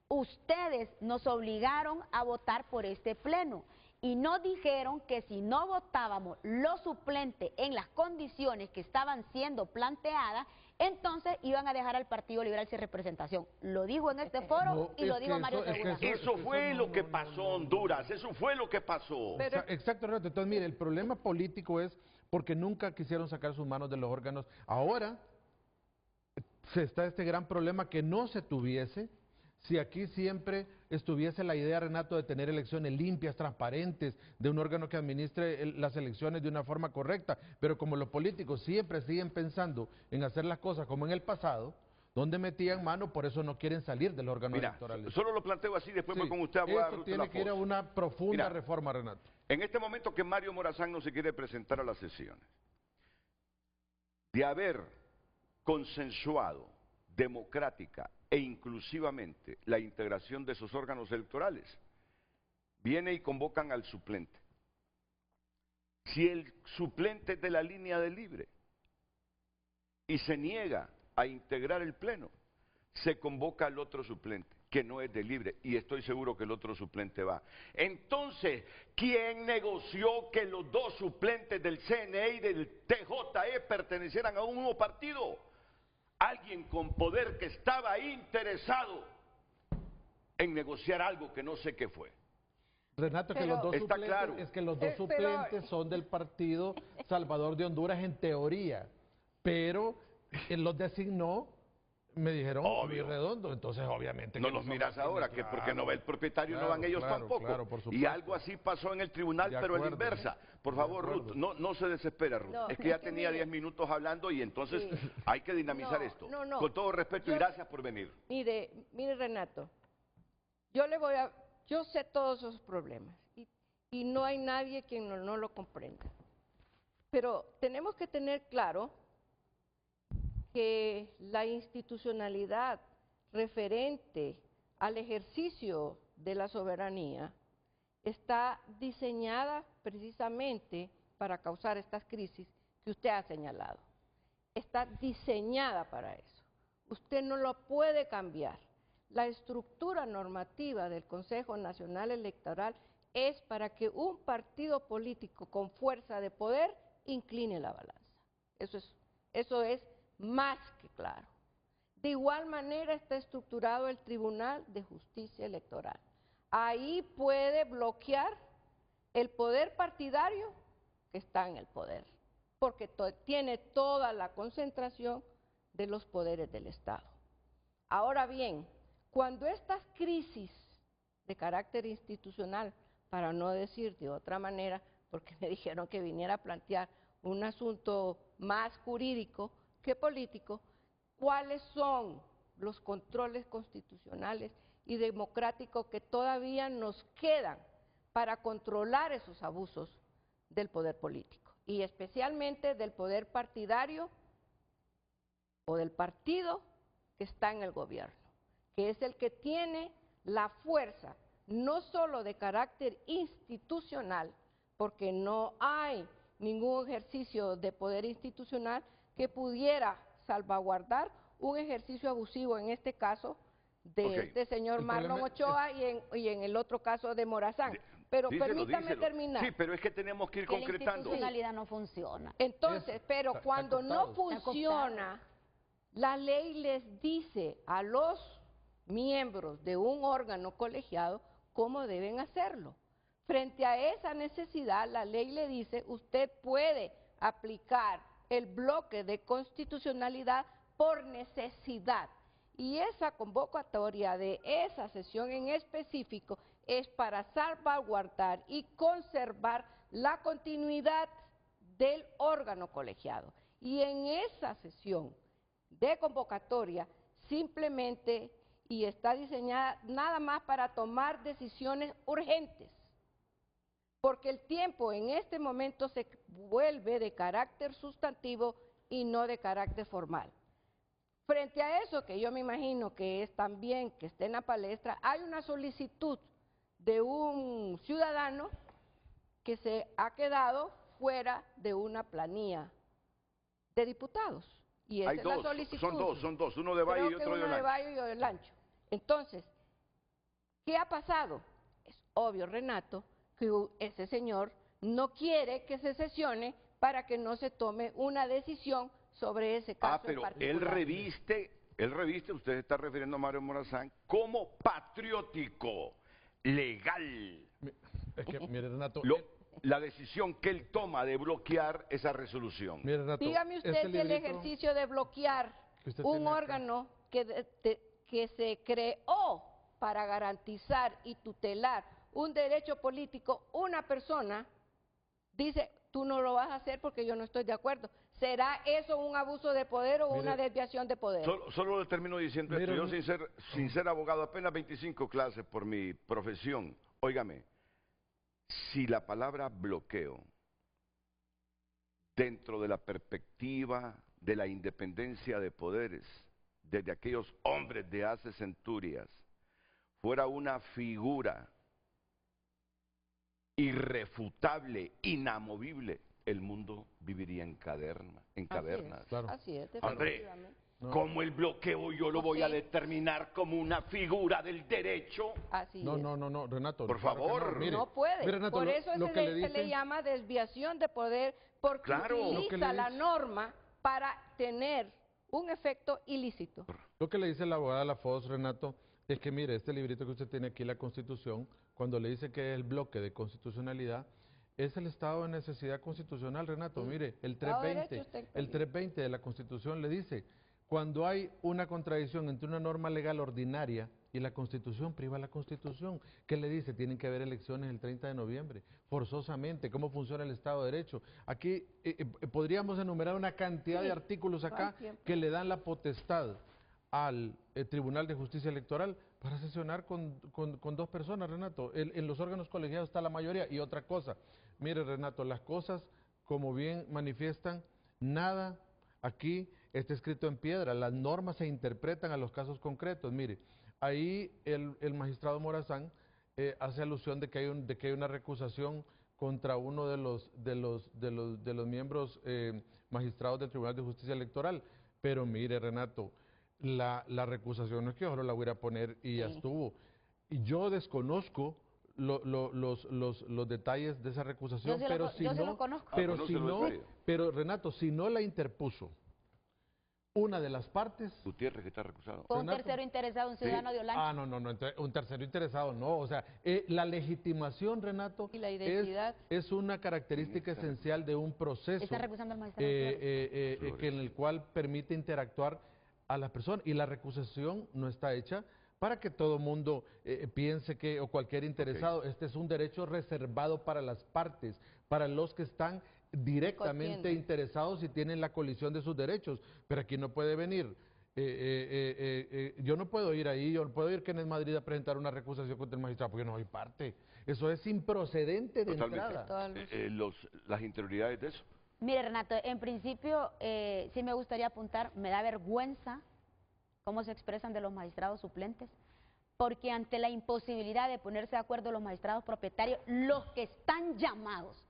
ustedes nos obligaron a votar por este pleno y nos dijeron que si no votábamos los suplentes en las condiciones que estaban siendo planteadas, entonces iban a dejar al Partido Liberal sin representación. Lo dijo en este foro y lo dijo Mario Segura. Eso fue lo que pasó en Honduras, eso fue lo que pasó. Exacto, Renato. Entonces, mire, el problema político es porque nunca quisieron sacar sus manos de los órganos. Ahora se está este gran problema que no se tuviese si aquí siempre estuviese la idea, Renato, de tener elecciones limpias, transparentes, de un órgano que administre las elecciones de una forma correcta. Pero como los políticos siempre siguen pensando en hacer las cosas como en el pasado, donde metían mano, por eso no quieren salir del órgano electoral. Solo lo planteo así, después voy con usted a hablar. Esto tiene que ir a una profunda reforma, Renato. En este momento que Mario Morazán no se quiere presentar a las sesiones, de haber consensuado democrática e inclusivamente la integración de esos órganos electorales, viene y convocan al suplente. Si el suplente es de la línea de Libre y se niega a integrar el pleno, se convoca al otro suplente, que no es de Libre, y estoy seguro que el otro suplente va. Entonces, ¿quién negoció que los dos suplentes del CNE y del TJE pertenecieran a un mismo partido? Alguien con poder que estaba interesado en negociar algo que no sé qué fue. Renato, que los dos suplentes, es que los dos suplentes son del Partido Salvador de Honduras en teoría, pero él los designó, me dijeron, Redondo, entonces obviamente... No los miras ahora, que porque no va el propietario, no van ellos tampoco. Y algo así pasó en el tribunal, pero a la inversa. Por favor, Ruth, no se desespera, Ruth. Es que ya tenía 10 minutos hablando y entonces hay que dinamizar esto. Con todo respeto y gracias por venir. Mire, Renato, yo sé todos esos problemas y no hay nadie quien no lo comprenda. Pero tenemos que tener claro que la institucionalidad referente al ejercicio de la soberanía está diseñada precisamente para causar estas crisis que usted ha señalado. Está diseñada para eso. Usted no lo puede cambiar. La estructura normativa del Consejo Nacional Electoral es para que un partido político con fuerza de poder incline la balanza. Eso es más que claro. De igual manera está estructurado el Tribunal de Justicia Electoral. Ahí puede bloquear el poder partidario que está en el poder, porque tiene toda la concentración de los poderes del Estado. Ahora bien, cuando estas crisis de carácter institucional, para no decir de otra manera, porque me dijeron que viniera a plantear un asunto más jurídico que político, ¿cuáles son los controles constitucionales y democráticos que todavía nos quedan para controlar esos abusos del poder político? Y especialmente del poder partidario o del partido que está en el gobierno, que es el que tiene la fuerza, no solo de carácter institucional, porque no hay ningún ejercicio de poder institucional que pudiera salvaguardar un ejercicio abusivo, en este caso, de este señor Marlon Ochoa y en el otro caso de Morazán. Pero permítame terminar. Sí, pero es que tenemos que ir concretando. La institucionalidad no funciona. Entonces, pero cuando no funciona, la ley les dice a los miembros de un órgano colegiado cómo deben hacerlo. Frente a esa necesidad, la ley le dice, usted puede aplicar el bloque de constitucionalidad por necesidad. Y esa convocatoria de esa sesión en específico es para salvaguardar y conservar la continuidad del órgano colegiado. Y en esa sesión de convocatoria simplemente, y está diseñada nada más para tomar decisiones urgentes, porque el tiempo en este momento se vuelve de carácter sustantivo y no de carácter formal. Frente a eso, que yo me imagino que es también que esté en la palestra, hay una solicitud de un ciudadano que se ha quedado fuera de una planilla de diputados. Y esa Hay es dos, la solicitud. son dos, uno de Valle y otro de uno de Olancho. Valle y otro de Olancho. Entonces, ¿qué ha pasado? Es obvio, Renato, que ese señor no quiere que se sesione para que no se tome una decisión sobre ese caso Pero en particular. él reviste, usted se está refiriendo a Mario Morazán, como patriótico, legal. Es que, mire, Renato, La decisión que él toma de bloquear esa resolución. mire, Renato, Dígame usted este si el librito ejercicio de bloquear que usted un tiene acá. órgano que se creó para garantizar y tutelar un derecho político, una persona dice, tú no lo vas a hacer porque yo no estoy de acuerdo. ¿Será eso un abuso de poder o una desviación de poder? Solo le termino diciendo esto. Yo sin ser abogado, apenas 25 clases por mi profesión. Óigame, si la palabra bloqueo, dentro de la perspectiva de la independencia de poderes, desde aquellos hombres de hace centurias, fuera una figura irrefutable, inamovible, el mundo viviría en cavernas. Claro. Así es, Hombre, definitivamente. ¿cómo el bloqueo yo lo voy a determinar como una figura del derecho? Así No, es. no, Renato. Por claro que favor. no, mire, No puede. mire, Renato, Por eso lo que le se le dice- llama desviación de poder, porque Claro. Lo que le utiliza la dice- norma para tener un efecto ilícito. Lo que le dice la abogada Lafos, Renato, es que mire, este librito que usted tiene aquí, la Constitución, cuando le dice que es el bloque de constitucionalidad, es el estado de necesidad constitucional, Renato. Sí. Mire, el Estado de derecho 320, está el 320 de la Constitución le dice, cuando hay una contradicción entre una norma legal ordinaria y la Constitución, priva la Constitución. ¿Qué le dice? Tienen que haber elecciones el 30 de noviembre, forzosamente. ¿Cómo funciona el Estado de Derecho? Aquí podríamos enumerar una cantidad de artículos acá que le dan la potestad al Tribunal de Justicia Electoral para sesionar con dos personas, Renato. En los órganos colegiados está la mayoría. Y otra cosa, mire, Renato, las cosas, como bien manifiestan, nada aquí está escrito en piedra. Las normas se interpretan a los casos concretos. Mire, ahí el magistrado Morazán hace alusión de que hay una recusación contra uno de los miembros magistrados del Tribunal de Justicia Electoral. Pero mire, Renato, la recusación no es que yo la voy a poner y ya estuvo. Y yo desconozco los detalles de esa recusación, pero si no, pero Renato, si no la interpuso una de las partes. Gutiérrez, que está recusado. Fue un Renato. tercero interesado, un ciudadano de Olancho. No, un tercero interesado, no. O sea, la legitimación, Renato, Y la identidad. es una característica esencial de un proceso Está recusando al magistrado. que en el cual permite interactuar a la persona. Y la recusación no está hecha para que todo mundo piense que, o cualquier interesado, este es un derecho reservado para las partes, para los que están directamente interesados y tienen la colisión de sus derechos. Pero aquí no puede venir. Yo no puedo ir ahí, yo no puedo ir Kenneth Madrid a presentar una recusación contra el magistrado porque no soy parte. Eso es improcedente de entrada. Las interioridades de eso. Mire, Renato, en principio sí me gustaría apuntar, me da vergüenza cómo se expresan de los magistrados suplentes, porque ante la imposibilidad de ponerse de acuerdo los magistrados propietarios, los que están llamados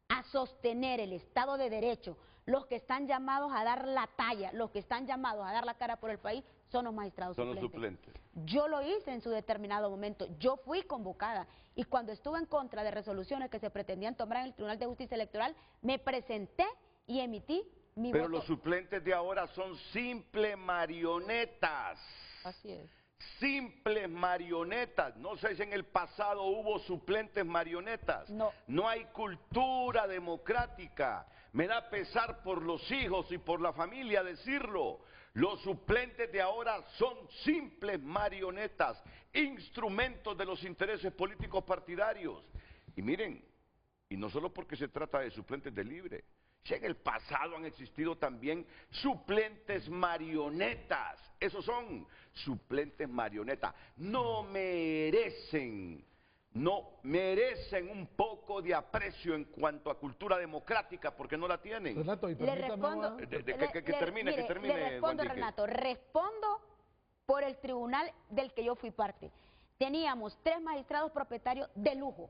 a sostener el Estado de Derecho, los que están llamados a dar la talla, los que están llamados a dar la cara por el país, son los magistrados suplentes. Yo lo hice en su determinado momento, yo fui convocada y cuando estuve en contra de resoluciones que se pretendían tomar en el Tribunal de Justicia Electoral, me presenté y emití mi Pero voto. los suplentes de ahora son simples marionetas. Así es. Simples marionetas. No sé si en el pasado hubo suplentes marionetas. No. No hay cultura democrática. Me da pesar por los hijos y por la familia decirlo. Los suplentes de ahora son simples marionetas, instrumentos de los intereses políticos partidarios. Y miren, y no solo porque se trata de suplentes de libre, si en el pasado han existido también suplentes marionetas. Esos son suplentes marionetas. No merecen un poco de aprecio en cuanto a cultura democrática porque no la tienen. Renato, y Le respondo, Que termine, le respondo, Guandique. Renato, respondo por el tribunal del que yo fui parte. Teníamos 3 magistrados propietarios de lujo.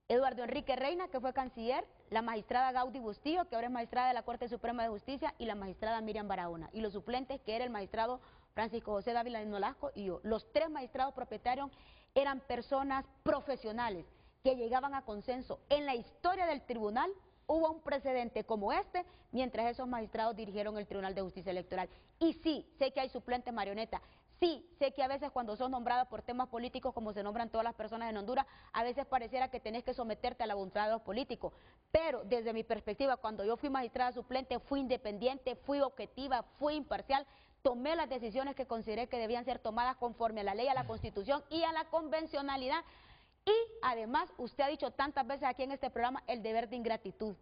Eduardo Enrique Reina, que fue canciller, la magistrada Gaudí Bustillo, que ahora es magistrada de la Corte Suprema de Justicia, y la magistrada Miriam Barahona. Y los suplentes, que era el magistrado Francisco José Dávila de Nolasco y yo. Los 3 magistrados propietarios eran personas profesionales que llegaban a consenso. En la historia del tribunal hubo un precedente como este, mientras esos magistrados dirigieron el Tribunal de Justicia Electoral. Y sí, sé que hay suplentes marionetas. Sí, sé que a veces cuando son nombradas por temas políticos, como se nombran todas las personas en Honduras, a veces pareciera que tenés que someterte a la voluntad de los políticos. Pero desde mi perspectiva, cuando yo fui magistrada suplente, fui independiente, fui objetiva, fui imparcial, tomé las decisiones que consideré que debían ser tomadas conforme a la ley, a la Constitución y a la convencionalidad. Y además, usted ha dicho tantas veces aquí en este programa el deber de ingratitud.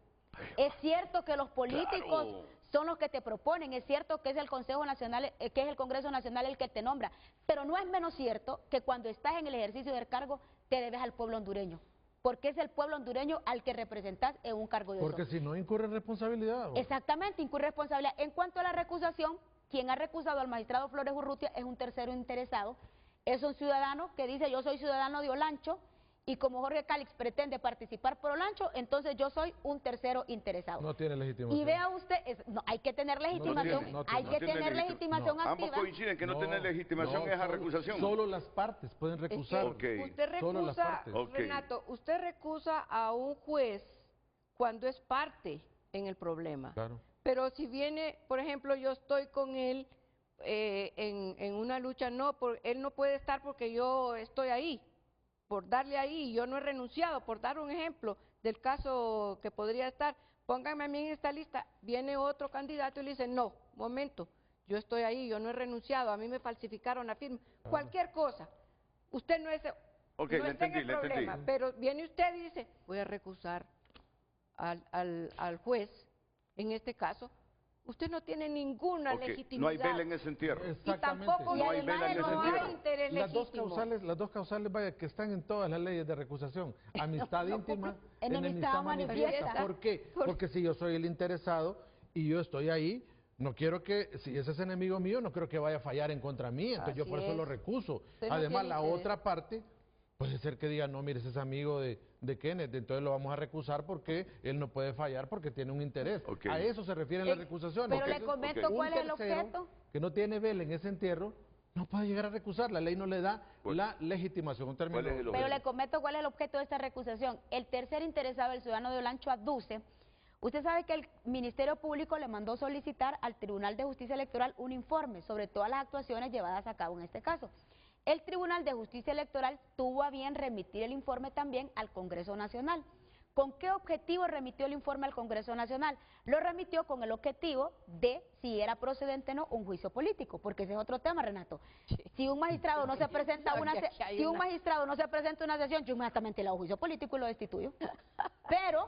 Es cierto que los políticos son los que te proponen, es cierto que es el Consejo Nacional, que es el Congreso Nacional el que te nombra, pero no es menos cierto que cuando estás en el ejercicio del cargo te debes al pueblo hondureño, porque es el pueblo hondureño al que representas en un cargo de eso. Porque si no incurre responsabilidad. ¿O? Exactamente, incurre responsabilidad. En cuanto a la recusación, quien ha recusado al magistrado Flores Urrutia es un tercero interesado, es un ciudadano que dice yo soy ciudadano de Olancho, y como Jorge Calix pretende participar por Olancho, entonces yo soy un tercero interesado. No tiene legitimación. Y vea usted, no, hay que tener legitimación, hay que tener legitimación activa. Ambos coinciden que no tener legitimación es a recusación. Solo las partes pueden recusar. Es que usted recusa, Renato, usted recusa a un juez cuando es parte en el problema. Claro. Pero si viene, por ejemplo, yo estoy con él en una lucha, él no puede estar porque yo estoy ahí. Por darle ahí, yo no he renunciado, por dar un ejemplo del caso que podría estar, pónganme a mí en esta lista, viene otro candidato y le dice, no, momento, yo estoy ahí, yo no he renunciado, a mí me falsificaron la firma, cualquier cosa, usted no es, no está en el problema, pero viene usted y dice, voy a recusar al juez, en este caso, usted no tiene ninguna legitimidad. No hay vela en ese entierro. Y tampoco no hay vela en ese entierro. Interés legítimo. Las dos causales, vaya, que están en todas las leyes de recusación. Amistad íntima, enemistad manifiesta. ¿Por qué? Porque si yo soy el interesado y yo estoy ahí, no quiero que, si ese es enemigo mío, no creo que vaya a fallar en contra mí, entonces yo por eso lo recuso. Además, la otra parte puede ser que diga, no, mire, ese es amigo de Kenneth, entonces lo vamos a recusar porque él no puede fallar porque tiene un interés. A eso se refieren las recusaciones. Pero le comento cuál es el objeto. Que no tiene vela en ese entierro, no puede llegar a recusar, la ley no le da la legitimación. Pero le comento cuál es el objeto de esta recusación. El tercer interesado, el ciudadano de Olancho, aduce. Usted sabe que el Ministerio Público le mandó solicitar al Tribunal de Justicia Electoral un informe sobre todas las actuaciones llevadas a cabo en este caso. El Tribunal de Justicia Electoral tuvo a bien remitir el informe también al Congreso Nacional. ¿Con qué objetivo remitió el informe al Congreso Nacional? Lo remitió con el objetivo de si era procedente o no un juicio político, porque ese es otro tema, Renato. Si un magistrado no se presenta a una sesión, yo inmediatamente le hago juicio político y lo destituyo. Pero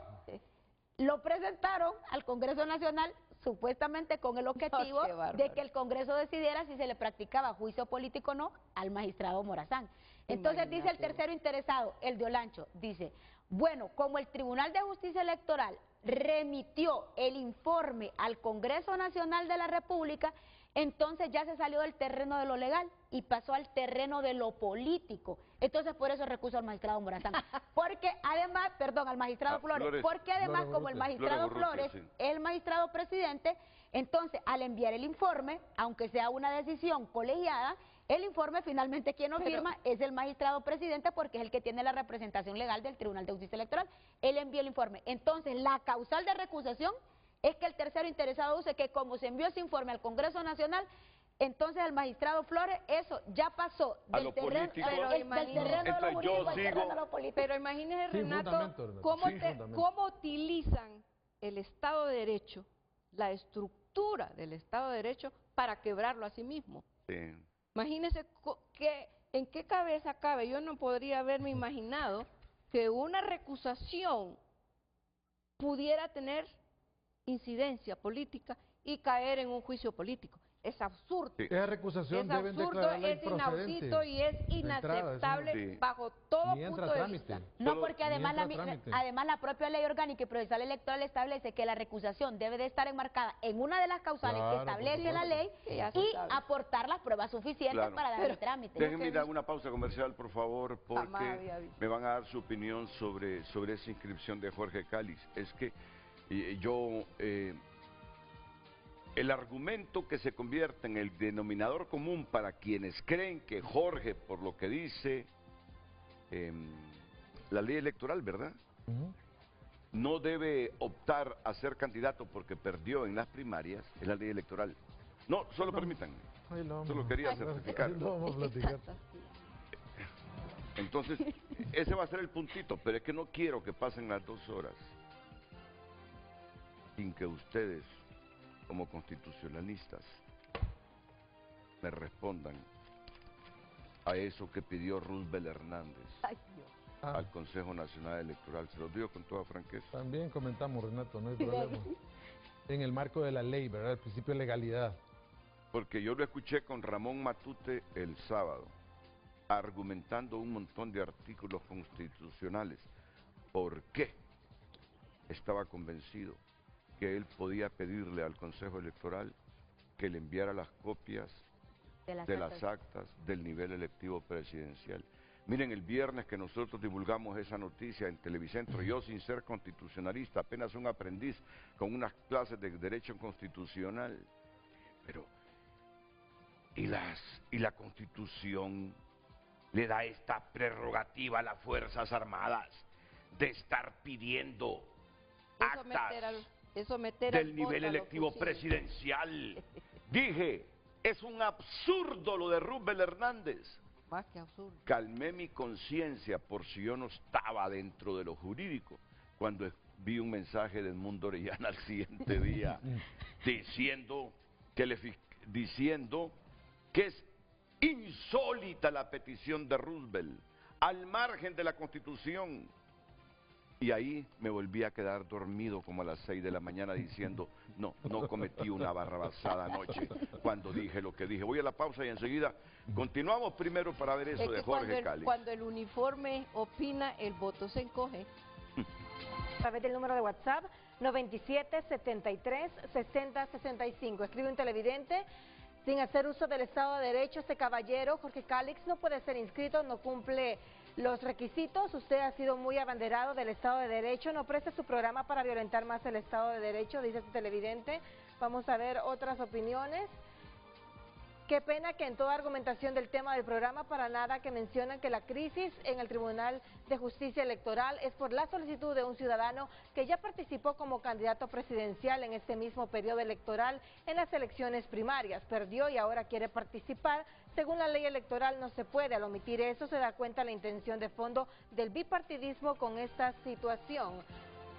lo presentaron al Congreso Nacional supuestamente con el objetivo de que el Congreso decidiera si se le practicaba juicio político o no al magistrado Morazán. Entonces dice el tercero interesado, el de Olancho, dice, bueno, como el Tribunal de Justicia Electoral remitió el informe al Congreso Nacional de la República, entonces ya se salió del terreno de lo legal y pasó al terreno de lo político. Entonces por eso recuso al magistrado Morazán. Porque además, perdón, al magistrado Flores, porque además como el magistrado Flores es el magistrado presidente, entonces al enviar el informe, aunque sea una decisión colegiada, el informe finalmente quien lo firma es el magistrado presidente porque es el que tiene la representación legal del Tribunal de Justicia Electoral. Él envía el informe. Entonces la causal de recusación es que el tercero interesado dice que como se envió ese informe al Congreso Nacional, entonces el magistrado Flores, eso ya pasó del terreno de lo político. Pero imagínese, Renato, cómo utilizan el Estado de Derecho, la estructura del Estado de Derecho para quebrarlo a sí mismo. Sí. Imagínense en qué cabeza cabe. Yo no podría haberme imaginado que una recusación pudiera tener incidencia política y caer en un juicio político. Es absurdo. Sí. Esa recusación Es deben absurdo, declararla es improcedente. inaudito y es De entrada, eso inaceptable sí. bajo todo Ni entra punto a de trámite. vista. No, Solo- porque además Mientras trámite. además la propia ley orgánica y procesal electoral establece que la recusación debe de estar enmarcada en una de las causales Claro, que por establece la supuesto. ley Que ya se y sabe. aportar las pruebas suficientes Claro. para dar el trámite. Déjenme ir a una pausa comercial, por favor, Jamás porque había visto. me van a dar su opinión sobre esa inscripción de Jorge Cáliz. Es que el argumento que se convierte en el denominador común para quienes creen que Jorge, por lo que dice la ley electoral, ¿verdad?, Ujú. no debe optar a ser candidato porque perdió en las primarias, es la ley electoral. No, solo permítanme. Ahí lo vamos Solo a- quería ahí certificar. lo vamos a platicar. Entonces, ese va a ser el puntito, pero es que no quiero que pasen las 2 horas sin que ustedes, como constitucionalistas, me respondan a eso que pidió Roosevelt Hernández Ay, Dios. Ah, al Consejo Nacional Electoral. Se los digo con toda franqueza. también comentamos, Renato, no hay problema. En el marco de la ley, ¿verdad? El principio de legalidad. Porque yo lo escuché con Ramón Matute el sábado, argumentando un montón de artículos constitucionales. ¿Por qué estaba convencido que él podía pedirle al Consejo Electoral que le enviara las copias de las actas del nivel electivo presidencial? Miren, el viernes que nosotros divulgamos esa noticia en Televicentro, yo sin ser constitucionalista, apenas un aprendiz con unas clases de derecho constitucional, pero y la Constitución le da esta prerrogativa a las Fuerzas Armadas de estar pidiendo actas Eso meter del al nivel bote a los electivo fusiles. presidencial. Dije, es un absurdo lo de Roosevelt Hernández. Más que absurdo. Calmé mi conciencia por si yo no estaba dentro de lo jurídico cuando vi un mensaje del Mundo Orellana al siguiente día diciendo que es insólita la petición de Roosevelt al margen de la Constitución. Y ahí me volví a quedar dormido como a las 6 de la mañana diciendo, no cometí una barrabasada anoche cuando dije lo que dije. Voy a la pausa y enseguida continuamos primero para ver eso Es de que Jorge Cáliz. cuando el uniforme opina, el voto se encoge. A través del número de WhatsApp 9773-6065. Escribe un televidente: sin hacer uso del Estado de Derecho, este caballero, Jorge Cáliz, no puede ser inscrito, no cumple los requisitos. Usted ha sido muy abanderado del Estado de Derecho, no preste su programa para violentar más el Estado de Derecho, dice este televidente. Vamos a ver otras opiniones. Qué pena que en toda argumentación del tema del programa para nada que mencionan que la crisis en el Tribunal de Justicia Electoral es por la solicitud de un ciudadano que ya participó como candidato presidencial en este mismo periodo electoral en las elecciones primarias. Perdió y ahora quiere participar. Según la ley electoral no se puede. Al omitir eso se da cuenta la intención de fondo del bipartidismo con esta situación.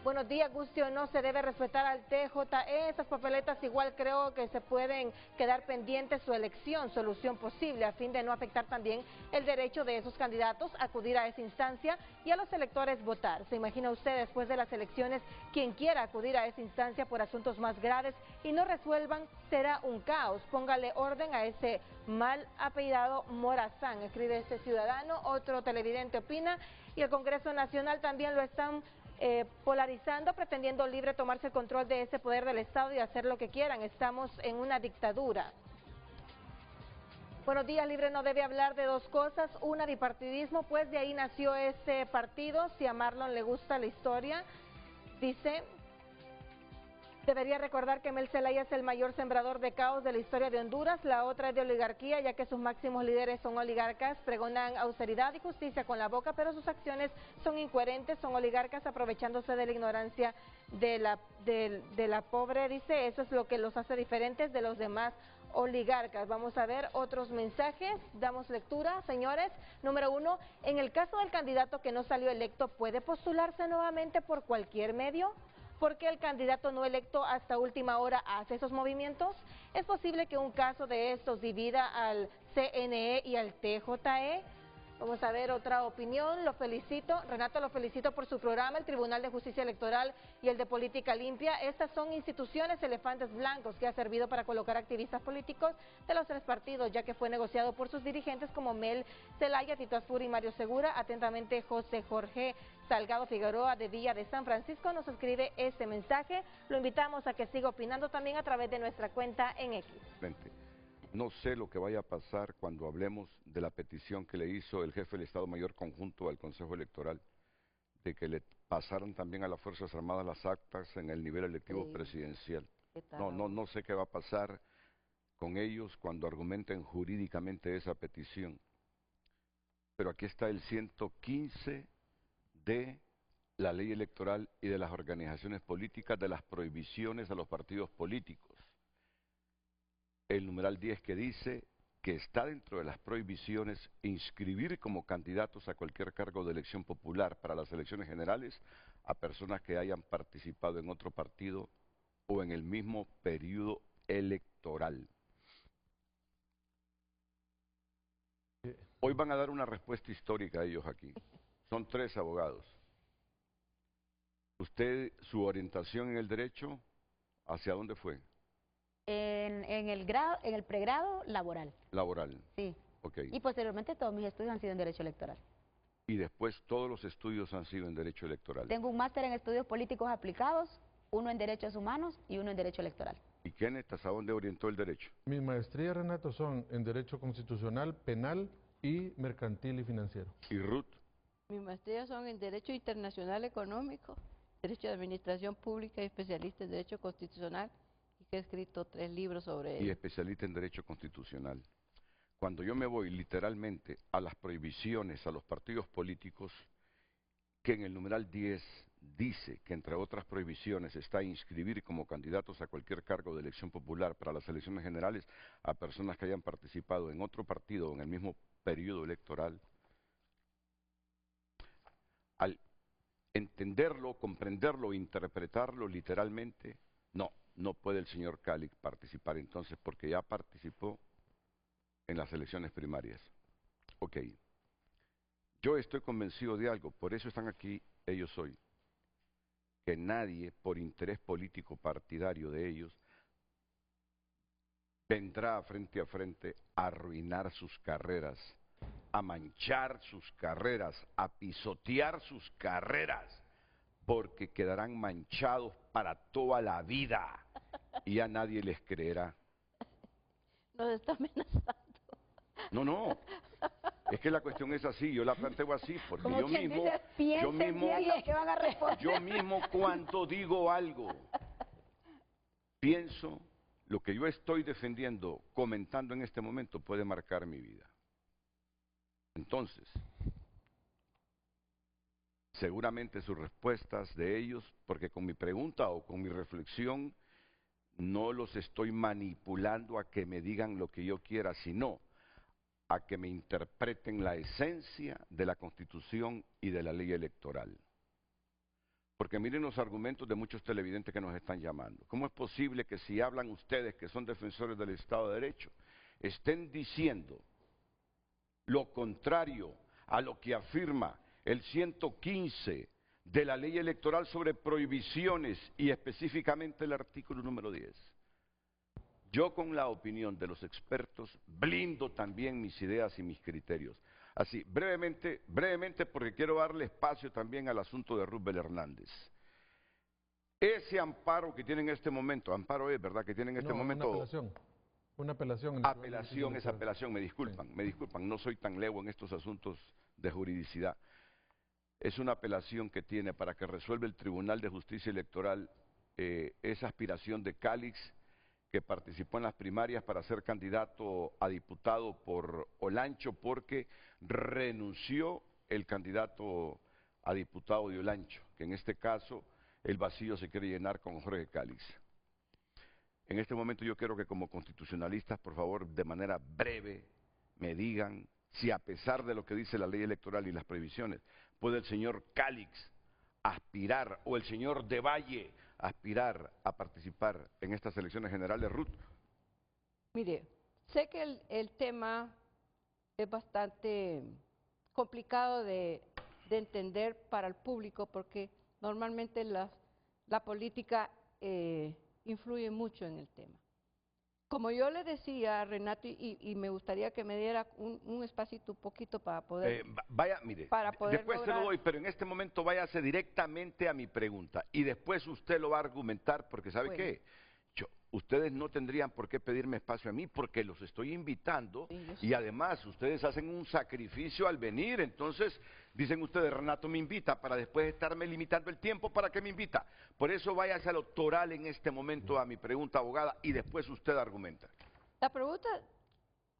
Buenos días, Gustio, no se debe respetar al TJE, esas papeletas igual creo que se pueden quedar pendientes su elección, solución posible, a fin de no afectar también el derecho de esos candidatos a acudir a esa instancia y a los electores votar. ¿Se imagina usted después de las elecciones quien quiera acudir a esa instancia por asuntos más graves y no resuelvan? Será un caos. Póngale orden a ese mal apellidado Morazán, escribe este ciudadano. Otro televidente opina, y el Congreso Nacional también lo están polarizando, pretendiendo libre tomarse el control de ese poder del Estado y hacer lo que quieran. Estamos en una dictadura. Buenos días, Libre no debe hablar de dos cosas, una bipartidismo, pues de ahí nació ese partido. Si a Marlon le gusta la historia, dice, debería recordar que Mel Zelaya es el mayor sembrador de caos de la historia de Honduras. La otra es de oligarquía, ya que sus máximos líderes son oligarcas, pregonan austeridad y justicia con la boca, pero sus acciones son incoherentes, son oligarcas aprovechándose de la ignorancia de la pobre, dice. Eso es lo que los hace diferentes de los demás oligarcas. Vamos a ver otros mensajes, damos lectura, señores. Número 1, en el caso del candidato que no salió electo, ¿puede postularse nuevamente por cualquier medio? ¿Por qué el candidato no electo hasta última hora hace esos movimientos? ¿Es posible que un caso de estos divida al CNE y al TJE? Vamos a ver otra opinión. Lo felicito, Renato, lo felicito por su programa, el Tribunal de Justicia Electoral y el de Política Limpia. Estas son instituciones elefantes blancos que ha servido para colocar activistas políticos de los tres partidos, ya que fue negociado por sus dirigentes como Mel Zelaya, Tito Azur y Mario Segura. Atentamente, José Jorge Salgado Figueroa de Villa de San Francisco nos escribe este mensaje. Lo invitamos a que siga opinando también a través de nuestra cuenta en X. No sé lo que vaya a pasar cuando hablemos de la petición que le hizo el jefe del Estado Mayor Conjunto al Consejo Electoral, de que le pasaran también a las Fuerzas Armadas las actas en el nivel electivo presidencial. No sé qué va a pasar con ellos cuando argumenten jurídicamente esa petición. Pero aquí está el 115 de la ley electoral y de las organizaciones políticas, de las prohibiciones a los partidos políticos. El numeral 10 que dice que está dentro de las prohibiciones inscribir como candidatos a cualquier cargo de elección popular para las elecciones generales a personas que hayan participado en otro partido o en el mismo periodo electoral. Hoy van a dar una respuesta histórica a ellos aquí. Son 3 abogados. ¿Usted, su orientación en el derecho, hacia dónde fue? En el pregrado laboral. Laboral. Sí. Ok. Y posteriormente todos mis estudios han sido en Derecho Electoral. Y después todos los estudios han sido en Derecho Electoral. Tengo un máster en Estudios Políticos Aplicados, uno en Derechos Humanos y uno en Derecho Electoral. ¿Y Kenneth, hasta dónde orientó el derecho? Mis maestrías, Renato, son en Derecho Constitucional, Penal y Mercantil y Financiero. ¿Y Ruth? Mis maestrías son en Derecho Internacional Económico, Derecho de Administración Pública y especialista en Derecho Constitucional, y que he escrito 3 libros sobre Y ello. especialista en Derecho Constitucional. Cuando yo me voy literalmente a las prohibiciones a los partidos políticos, que en el numeral 10 dice que entre otras prohibiciones está inscribir como candidatos a cualquier cargo de elección popular para las elecciones generales a personas que hayan participado en otro partido o en el mismo periodo electoral, al entenderlo, comprenderlo, interpretarlo literalmente, no puede el señor Calix participar entonces porque ya participó en las elecciones primarias. Ok, yo estoy convencido de algo, por eso están aquí ellos hoy, que nadie por interés político partidario de ellos vendrá frente a frente a arruinar sus carreras, a manchar sus carreras, a pisotear sus carreras, porque quedarán manchados para toda la vida y a nadie les creerá. Nos está amenazando. No, es que la cuestión es así, yo la planteo así, porque Como yo quien mismo, dice, piensen bien lo que van a responder. yo mismo cuando digo algo, pienso, lo que yo estoy defendiendo, comentando en este momento, puede marcar mi vida. Entonces, seguramente sus respuestas de ellos, porque con mi pregunta o con mi reflexión, no los estoy manipulando a que me digan lo que yo quiera, sino a que me interpreten la esencia de la Constitución y de la ley electoral. Porque miren los argumentos de muchos televidentes que nos están llamando. ¿Cómo es posible que si hablan ustedes que son defensores del Estado de Derecho, estén diciendo lo contrario a lo que afirma el 115 de la ley electoral sobre prohibiciones y específicamente el artículo número 10? Yo con la opinión de los expertos blindo también mis ideas y mis criterios. Así, brevemente porque quiero darle espacio también al asunto de Ruth Bel Hernández. Ese amparo que tiene en este momento, amparo es, ¿verdad? Que tiene en este momento... Una apelación. Apelación, me disculpan, no soy tan lego en estos asuntos de juridicidad. Es una apelación que tiene para que resuelva el Tribunal de Justicia Electoral esa aspiración de Calix, que participó en las primarias para ser candidato a diputado por Olancho, porque renunció el candidato a diputado de Olancho, que en este caso el vacío se quiere llenar con Jorge Calix. En este momento yo quiero que como constitucionalistas, por favor, de manera breve, me digan si a pesar de lo que dice la ley electoral y las previsiones, puede el señor Calix aspirar, o el señor de Valle aspirar a participar en estas elecciones generales, Ruth? Mire, sé que el tema es bastante complicado de entender para el público porque normalmente la política influye mucho en el tema. Como yo le decía a Renato, y me gustaría que me diera un espacito un poquito para poder... Vaya, mire, para poder después se lograr... lo doy, pero en este momento váyase directamente a mi pregunta y después usted lo va a argumentar porque ¿sabe Bueno. qué? Ustedes no tendrían por qué pedirme espacio a mí porque los estoy invitando Sí, yo y sé. además ustedes hacen un sacrificio al venir, entonces dicen ustedes, Renato me invita para después estarme limitando el tiempo, ¿para qué me invita? Por eso váyase a lo toral en este momento a mi pregunta, abogada, y después usted argumenta. La pregunta,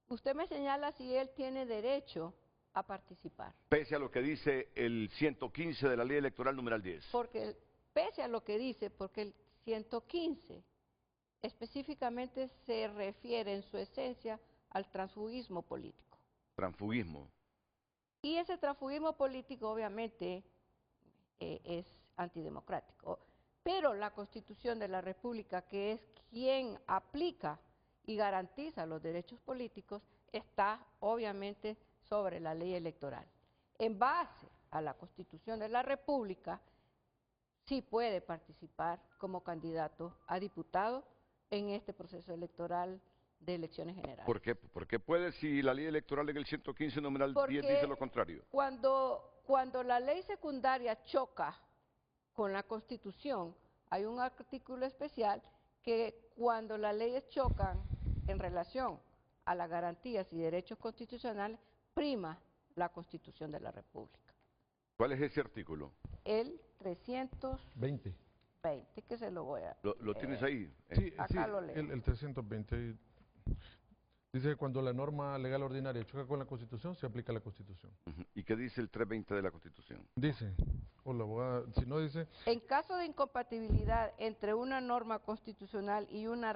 usted me señala si él tiene derecho a participar. Pese a lo que dice el 115 de la Ley Electoral numeral 10. Porque, pese a lo que dice, porque el 115 específicamente se refiere en su esencia al transfugismo político. Transfugismo. Y ese transfugismo político obviamente es antidemocrático. Pero la Constitución de la República, que es quien aplica y garantiza los derechos políticos, está obviamente sobre la ley electoral. En base a la Constitución de la República, sí puede participar como candidato a diputado en este proceso electoral de elecciones generales. ¿Por qué? ¿Por qué puede si la Ley Electoral en el 115 numeral 10 dice lo contrario? Cuando la ley secundaria choca con la Constitución, hay un artículo especial que cuando las leyes chocan en relación a las garantías y derechos constitucionales, prima la Constitución de la República. ¿Cuál es ese artículo? El 320, que se lo voy a... ¿Lo tienes ahí? Sí, Acá sí, lo leo. el 320 dice que cuando la norma legal ordinaria choca con la Constitución, se aplica la Constitución. Ujú. ¿Y qué dice el 320 de la Constitución? Dice, o la abogada, si no dice, En caso de incompatibilidad entre una norma constitucional y una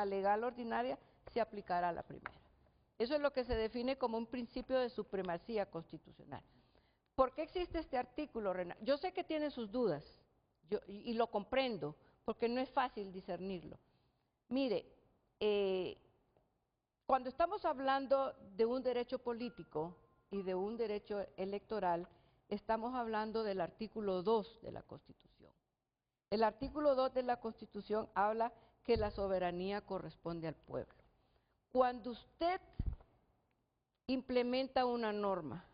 legal ordinaria, se aplicará la primera. Eso es lo que se define como un principio de supremacía constitucional. ¿Por qué existe este artículo, Renato? Yo sé que tiene sus dudas, y lo comprendo, porque no es fácil discernirlo. Mire, cuando estamos hablando de un derecho político y de un derecho electoral, estamos hablando del artículo 2 de la Constitución. El artículo 2 de la Constitución habla que la soberanía corresponde al pueblo. Cuando usted implementa una norma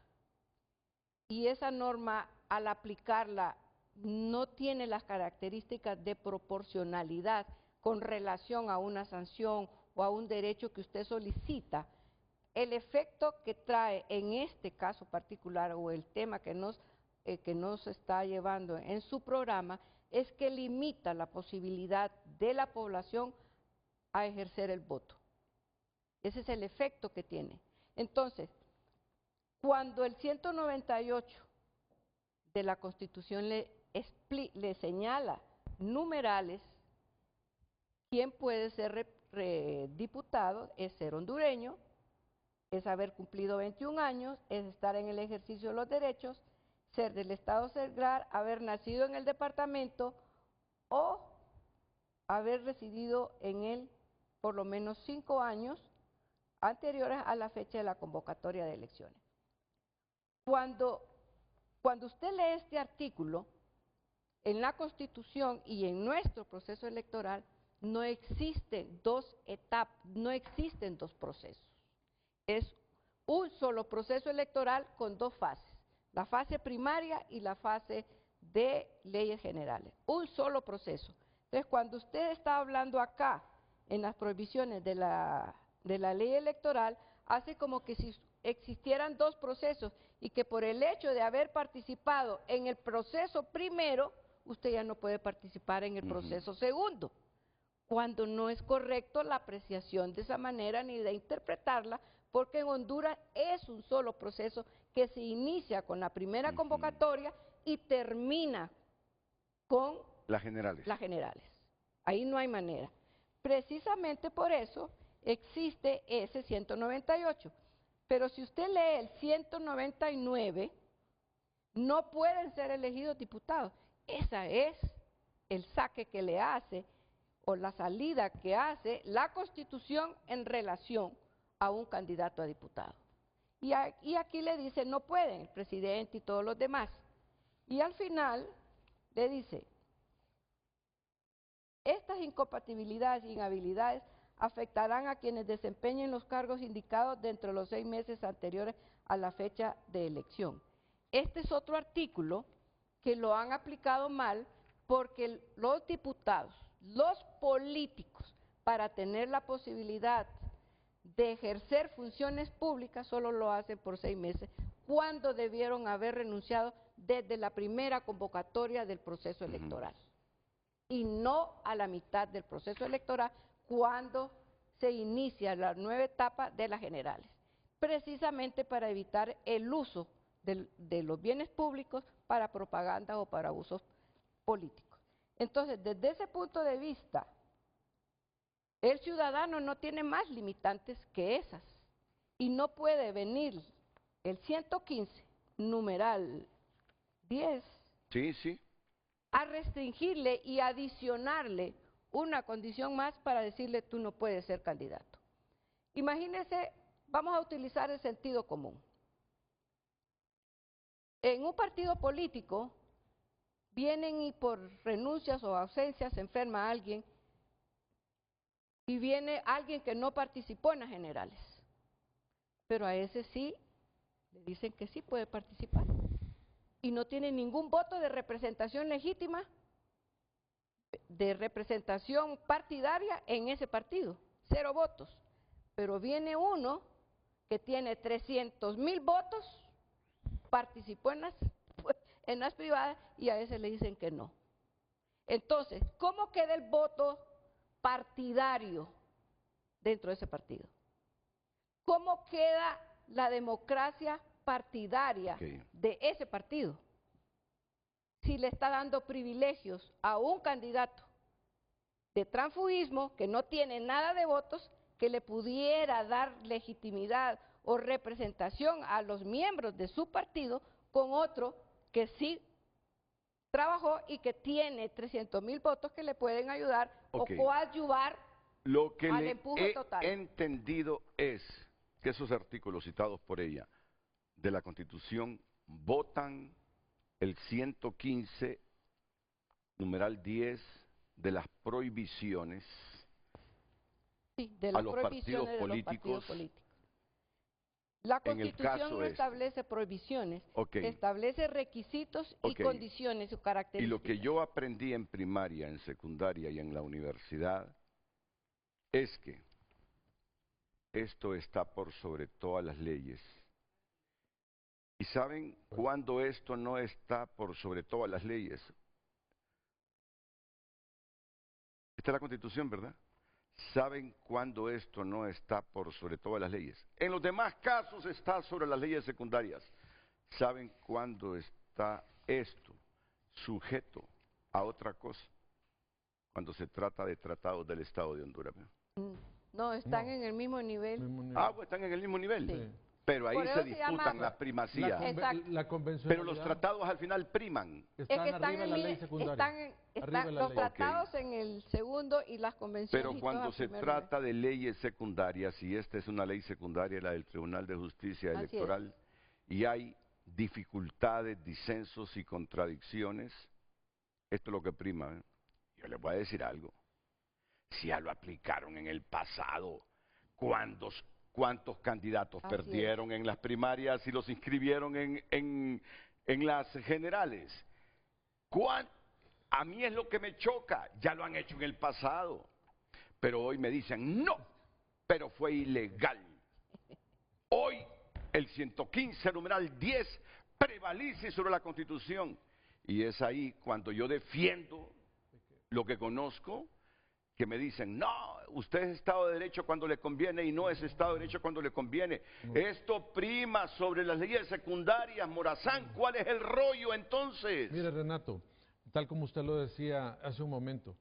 y esa norma al aplicarla no tiene las características de proporcionalidad con relación a una sanción o a un derecho que usted solicita, el efecto que trae en este caso particular o el tema que nos está llevando en su programa es que limita la posibilidad de la población a ejercer el voto. Ese es el efecto que tiene. Entonces, cuando el 198 de la Constitución le señala numerales, quien puede ser diputado es ser hondureño, es haber cumplido 21 años, es estar en el ejercicio de los derechos, ser del Estado Central, haber nacido en el departamento o haber residido en él por lo menos 5 años anteriores a la fecha de la convocatoria de elecciones. Cuando usted lee este artículo, en la Constitución y en nuestro proceso electoral no existen dos etapas, no existen dos procesos. Es un solo proceso electoral con dos fases, la fase primaria y la fase de leyes generales, un solo proceso. Entonces, cuando usted está hablando acá en las prohibiciones de la ley electoral, hace como que si existieran dos procesos y que por el hecho de haber participado en el proceso primero, usted ya no puede participar en el proceso segundo, cuando no es correcto la apreciación de esa manera ni de interpretarla, porque en Honduras es un solo proceso que se inicia con la primera convocatoria y termina con las generales. Las generales. Ahí no hay manera. Precisamente por eso existe ese 198. Pero si usted lee el 199, no pueden ser elegidos diputados. Esa es el saque que le hace o la salida que hace la Constitución en relación a un candidato a diputado. Y aquí le dice, no pueden, el presidente y todos los demás. Y al final le dice, estas incompatibilidades e inhabilidades afectarán a quienes desempeñen los cargos indicados dentro de los 6 meses anteriores a la fecha de elección. Este es otro artículo que lo han aplicado mal porque los diputados, los políticos, para tener la posibilidad de ejercer funciones públicas, solo lo hacen por 6 meses, cuando debieron haber renunciado desde la primera convocatoria del proceso electoral. Y no a la mitad del proceso electoral, cuando se inicia la nueva etapa de las generales, precisamente para evitar el uso de los bienes públicos para propaganda o para usos políticos. Entonces, desde ese punto de vista, el ciudadano no tiene más limitantes que esas y no puede venir el 115, numeral 10, Sí. a restringirle y adicionarle una condición más para decirle tú no puedes ser candidato. Imagínense, vamos a utilizar el sentido común. En un partido político vienen y por renuncias o ausencias se enferma alguien y viene alguien que no participó en las generales, pero a ese sí le dicen que sí puede participar y no tiene ningún voto de representación legítima, de representación partidaria en ese partido, 0 votos. Pero viene uno que tiene 300,000 votos, participó en las privadas y a ese le dicen que no. Entonces, ¿cómo queda el voto partidario dentro de ese partido? ¿Cómo queda la democracia partidaria de ese partido? Si le está dando privilegios a un candidato de transfugismo que no tiene nada de votos, que le pudiera dar legitimidad o representación a los miembros de su partido, con otro que sí trabajó y que tiene 300,000 votos que le pueden ayudar o coadyuvar Lo que al le empuje total. he entendido es que esos artículos citados por ella de la Constitución votan el 115, numeral 10, de las prohibiciones de a los partidos políticos. La Constitución no establece prohibiciones, establece requisitos y condiciones o características. Y lo que yo aprendí en primaria, en secundaria y en la universidad es que esto está por sobre todas las leyes. ¿Y saben cuándo esto no está por sobre todas las leyes? Esta es la Constitución, ¿verdad? ¿Saben cuándo esto no está por sobre todas las leyes? En los demás casos está sobre las leyes secundarias. ¿Saben cuándo está esto sujeto a otra cosa? Cuando se trata de tratados del Estado de Honduras. No, están en el mismo nivel. Pues están en el mismo nivel. Sí. Pero ahí se disputan la primacía. La convencionalidad. Pero los tratados al final priman. Están arriba de la ley secundaria. Están los tratados en el segundo y las convenciones. Pero cuando se trata de leyes secundarias, y esta es una ley secundaria, la del Tribunal de Justicia Electoral, y hay dificultades, disensos y contradicciones, esto es lo que prima. Yo les voy a decir algo. Si ya lo aplicaron en el pasado, ¿cuántos candidatos perdieron en las primarias y los inscribieron en las generales? A mí es lo que me choca, ya lo han hecho en el pasado, pero hoy me dicen no, pero fue ilegal. Hoy el 115, numeral 10, prevalece sobre la Constitución y es ahí cuando yo defiendo lo que conozco, que me dicen, no, usted es Estado de Derecho cuando le conviene y no es Estado de Derecho cuando le conviene. Esto prima sobre las leyes secundarias, Morazán. ¿Cuál es el rollo entonces? Mire, Renato, tal como usted lo decía hace un momento,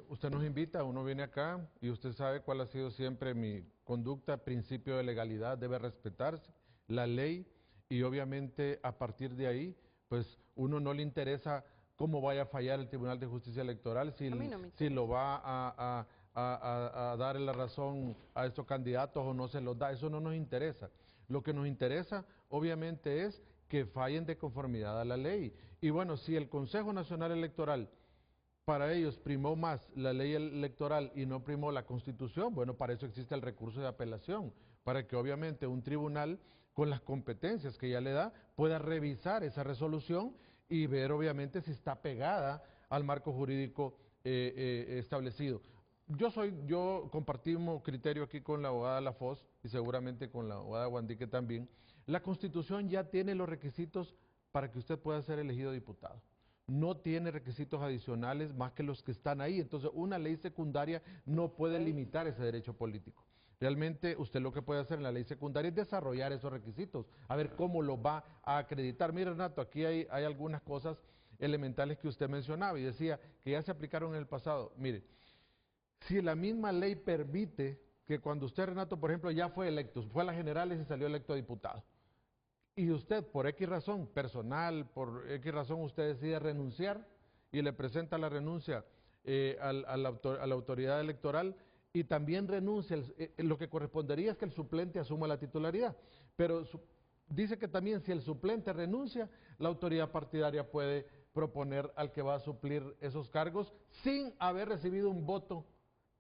usted nos invita, uno viene acá y usted sabe cuál ha sido siempre mi conducta, principio de legalidad, debe respetarse la ley y obviamente a partir de ahí, pues uno no le interesa cómo vaya a fallar el Tribunal de Justicia Electoral, si, A mí no me si interesa. lo va a dar la razón a estos candidatos o no se los da, eso no nos interesa. Lo que nos interesa, obviamente, es que fallen de conformidad a la ley. Y bueno, si el Consejo Nacional Electoral para ellos primó más la ley electoral y no primó la Constitución, bueno, para eso existe el recurso de apelación, para que obviamente un tribunal con las competencias que ya le da pueda revisar esa resolución y ver obviamente si está pegada al marco jurídico establecido. Yo compartimos criterio aquí con la abogada Lafosse y seguramente con la abogada Guandique también. La Constitución ya tiene los requisitos para que usted pueda ser elegido diputado. No tiene requisitos adicionales más que los que están ahí. Entonces, una ley secundaria no puede limitar ese derecho político. Realmente, usted lo que puede hacer en la ley secundaria es desarrollar esos requisitos, a ver cómo lo va a acreditar. Mire, Renato, aquí hay algunas cosas elementales que usted mencionaba y decía que ya se aplicaron en el pasado. Mire, si la misma ley permite que cuando usted, Renato, por ejemplo, ya fue electo, fue a las generales y salió electo diputado, y usted por X razón personal, por X razón usted decide renunciar y le presenta la renuncia a la autoridad electoral y también renuncia, lo que correspondería es que el suplente asuma la titularidad, pero dice que también si el suplente renuncia, la autoridad partidaria puede proponer al que va a suplir esos cargos sin haber recibido un voto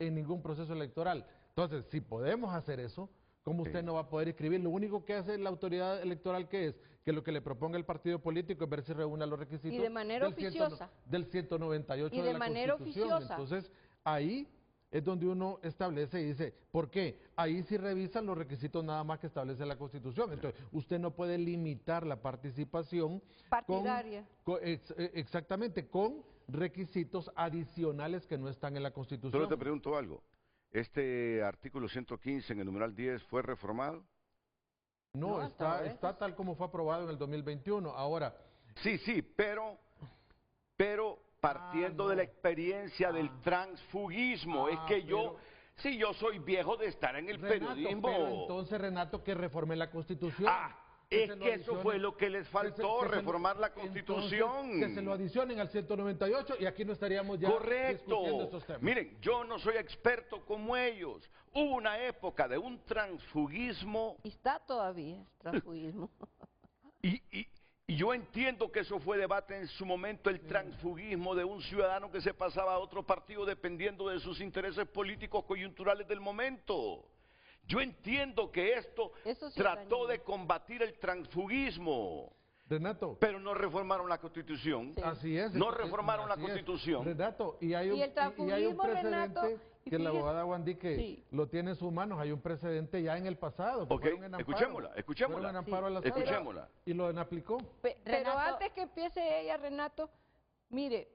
en ningún proceso electoral. Entonces, si podemos hacer eso, ¿cómo usted no va a poder escribir? Lo único que hace la autoridad electoral, ¿qué es? Que lo que le proponga el partido político es ver si reúne los requisitos Y de manera oficiosa. del 198 Y de de la manera Constitución. oficiosa. Entonces, ahí es donde uno establece y dice, ¿por qué? Ahí sí revisan los requisitos nada más que establece la Constitución. Entonces, usted no puede limitar la participación Partidaria. exactamente, con requisitos adicionales que no están en la Constitución. Solo te pregunto algo. ¿Este artículo 115 en el numeral 10 fue reformado? No, No, hasta ahora está es- tal como fue aprobado en el 2021. Ahora, Sí, pero partiendo no. de la experiencia del transfugismo, es que yo soy viejo de estar en el Renato, periodismo. pero entonces, Renato, que reforme la Constitución. Es que eso fue lo que les faltó, reformar la Constitución. Entonces, que se lo adicionen al 198 y aquí no estaríamos ya discutiendo estos temas. Miren, yo no soy experto como ellos. Hubo una época de un transfugismo Y está todavía el transfugismo. y yo entiendo que eso fue debate en su momento, el transfugismo de un ciudadano que se pasaba a otro partido dependiendo de sus intereses políticos coyunturales del momento. Yo entiendo que esto Eso sí trató dañó. de combatir el transfugismo, Renato, pero no reformaron la Constitución. Sí. así es. No reformaron la así es. Constitución. Renato, y hay Y el un transfugismo, precedente Renato, y que la fíjese- abogada Guandique Sí. lo tiene en sus manos. Hay un precedente ya en el pasado. Que Ok, fueron en amparo. escuchémosla. Fueron en amparo a la Sí. sala Escuchémosla. y lo aplicó. Pero Renato- antes que empiece ella, Renato, mire,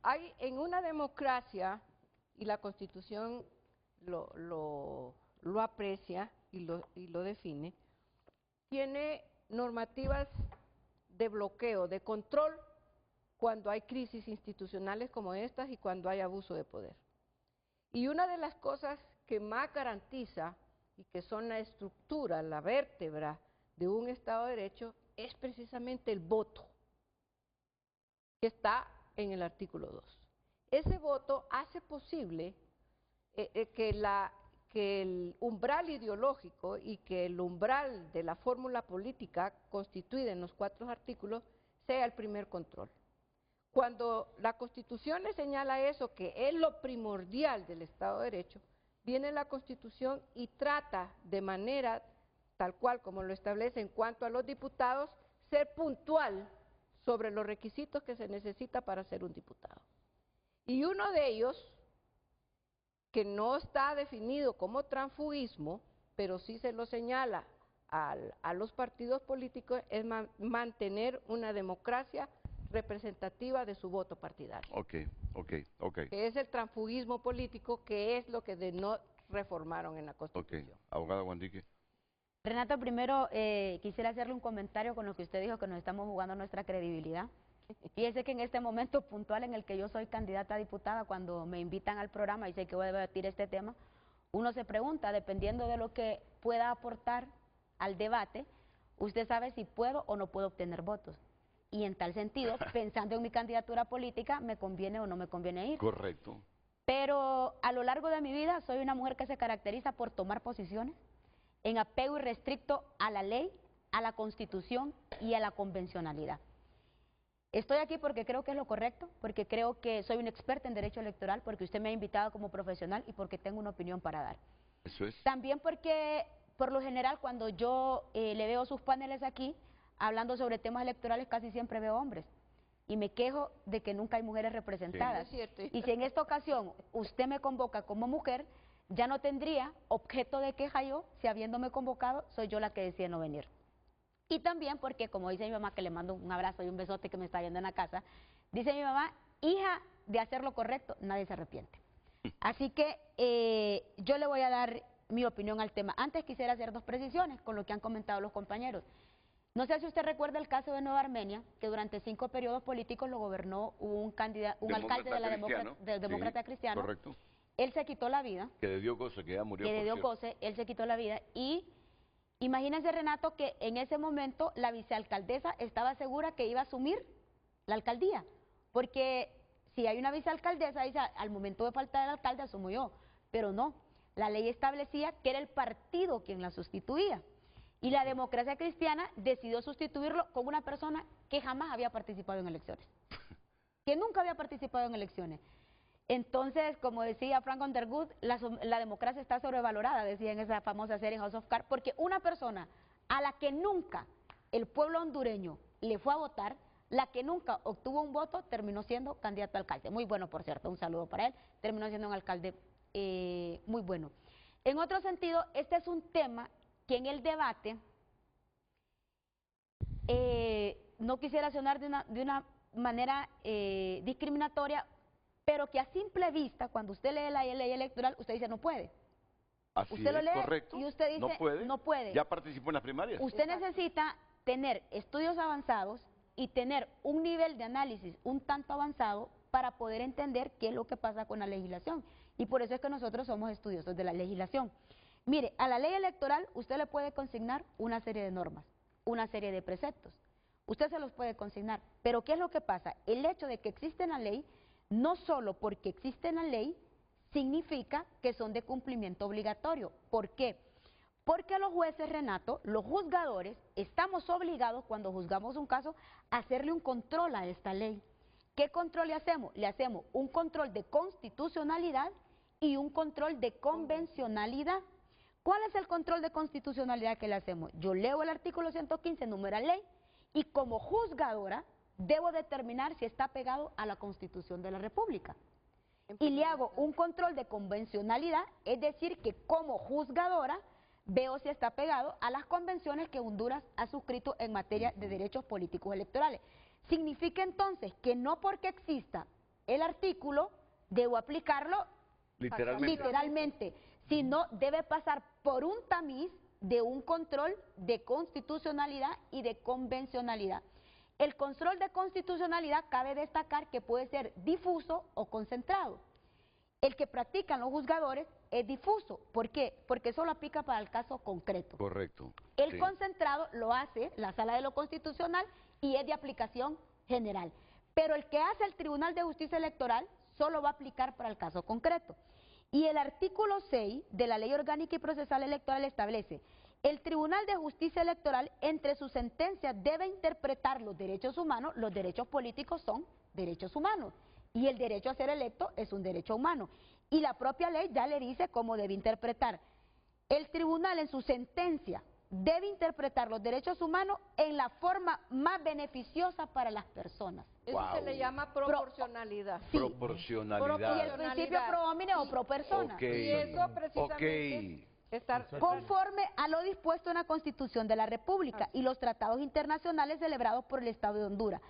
hay en una democracia, y la Constitución lo aprecia y lo define, tiene normativas de bloqueo, de control, cuando hay crisis institucionales como estas y cuando hay abuso de poder. Y una de las cosas que más garantiza y que son la estructura, la vértebra de un Estado de Derecho es precisamente el voto, que está en el artículo 2. Ese voto hace posible que el umbral ideológico y que el umbral de la fórmula política constituida en los 4 artículos sea el primer control. Cuando la Constitución le señala eso, que es lo primordial del Estado de Derecho, viene la Constitución y trata de manera tal cual como lo establece en cuanto a los diputados, ser puntual sobre los requisitos que se necesita para ser un diputado. Y uno de ellos, que no está definido como transfugismo, pero sí se lo señala a los partidos políticos, es mantener una democracia representativa de su voto partidario. Ok. Que es el transfugismo político, que es lo que no reformaron en la Constitución. Abogada Guandique. Renato, primero quisiera hacerle un comentario con lo que usted dijo, que nos estamos jugando nuestra credibilidad. Fíjese que en este momento puntual en el que yo soy candidata a diputada, cuando me invitan al programa y sé que voy a debatir este tema, uno se pregunta, dependiendo de lo que pueda aportar al debate, usted sabe si puedo o no puedo obtener votos. Y en tal sentido, pensando en mi candidatura política, me conviene o no me conviene ir. Correcto. Pero a lo largo de mi vida soy una mujer que se caracteriza por tomar posiciones en apego irrestricto a la ley, a la Constitución y a la convencionalidad. Estoy aquí porque creo que es lo correcto, porque creo que soy una experta en derecho electoral, porque usted me ha invitado como profesional y porque tengo una opinión para dar. Eso es. También porque, por lo general, cuando yo le veo sus paneles aquí, hablando sobre temas electorales, casi siempre veo hombres. Y me quejo de que nunca hay mujeres representadas. Sí, es cierto. Y si en esta ocasión usted me convoca como mujer, ya no tendría objeto de queja yo, si habiéndome convocado, soy yo la que decide no venir. Y también porque, como dice mi mamá, que le mando un abrazo y un besote que me está viendo en la casa, dice mi mamá, hija, de hacer lo correcto, nadie se arrepiente. Así que yo le voy a dar mi opinión al tema. Antes quisiera hacer dos precisiones con lo que han comentado los compañeros. No sé si usted recuerda el caso de Nueva Armenia, que durante 5 periodos políticos lo gobernó un alcalde de la Demócrata Cristiano. Correcto. Él se quitó la vida. Que de Dios goce, que ya murió. Que de Dios goce, él se quitó la vida. Y imagínense, Renato, que en ese momento la vicealcaldesa estaba segura que iba a asumir la alcaldía. Porque si hay una vicealcaldesa, dice, al momento de faltar el alcalde asumo yo. Pero no, la ley establecía que era el partido quien la sustituía. Y la Democracia Cristiana decidió sustituirlo con una persona que jamás había participado en elecciones, que nunca había participado en elecciones. Entonces, como decía Frank Underwood, la democracia está sobrevalorada, decía en esa famosa serie House of Cards, porque una persona a la que nunca el pueblo hondureño le fue a votar, la que nunca obtuvo un voto, terminó siendo candidato a alcalde. Muy bueno, por cierto, un saludo para él, terminó siendo un alcalde muy bueno. En otro sentido, este es un tema que en el debate, no quisiera sonar de una manera discriminatoria, pero que a simple vista, cuando usted lee la ley electoral, usted dice no puede. Así usted lo lee correcto. Y usted dice no puede. Ya participó en las primarias. Usted necesita tener estudios avanzados y tener un nivel de análisis un tanto avanzado para poder entender qué es lo que pasa con la legislación. Y por eso es que nosotros somos estudiosos de la legislación. Mire, a la ley electoral usted le puede consignar una serie de normas, una serie de preceptos. Usted se los puede consignar. Pero ¿qué es lo que pasa? El hecho de que existe en la ley, no solo porque existe en la ley, significa que son de cumplimiento obligatorio. ¿Por qué? Porque los jueces, Renato, los juzgadores, estamos obligados cuando juzgamos un caso a hacerle un control a esta ley. ¿Qué control le hacemos? Le hacemos un control de constitucionalidad y un control de convencionalidad. ¿Cuál es el control de constitucionalidad que le hacemos? Yo leo el artículo 115, numeral ley, y como juzgadora debo determinar si está pegado a la Constitución de la República. Y le hago un control de convencionalidad, es decir, que como juzgadora veo si está pegado a las convenciones que Honduras ha suscrito en materia de derechos políticos electorales. Significa entonces que no porque exista el artículo debo aplicarlo literalmente, sino debe pasar por un tamiz de un control de constitucionalidad y de convencionalidad. El control de constitucionalidad cabe destacar que puede ser difuso o concentrado. El que practican los juzgadores es difuso. ¿Por qué? Porque solo aplica para el caso concreto. Correcto. El concentrado lo hace la Sala de lo Constitucional y es de aplicación general. Pero el que hace el Tribunal de Justicia Electoral solo va a aplicar para el caso concreto. Y el artículo 6 de la Ley Orgánica y Procesal Electoral establece: el Tribunal de Justicia Electoral entre sus sentencias debe interpretar los derechos humanos. Los derechos políticos son derechos humanos y el derecho a ser electo es un derecho humano. Y la propia ley ya le dice cómo debe interpretar. El tribunal en su sentencia debe interpretar los derechos humanos en la forma más beneficiosa para las personas. Eso se le llama proporcionalidad. Sí. Proporcionalidad. Y el principio pro homine o pro persona. Y eso precisamente conforme a lo dispuesto en la Constitución de la República y los tratados internacionales celebrados por el Estado de Honduras,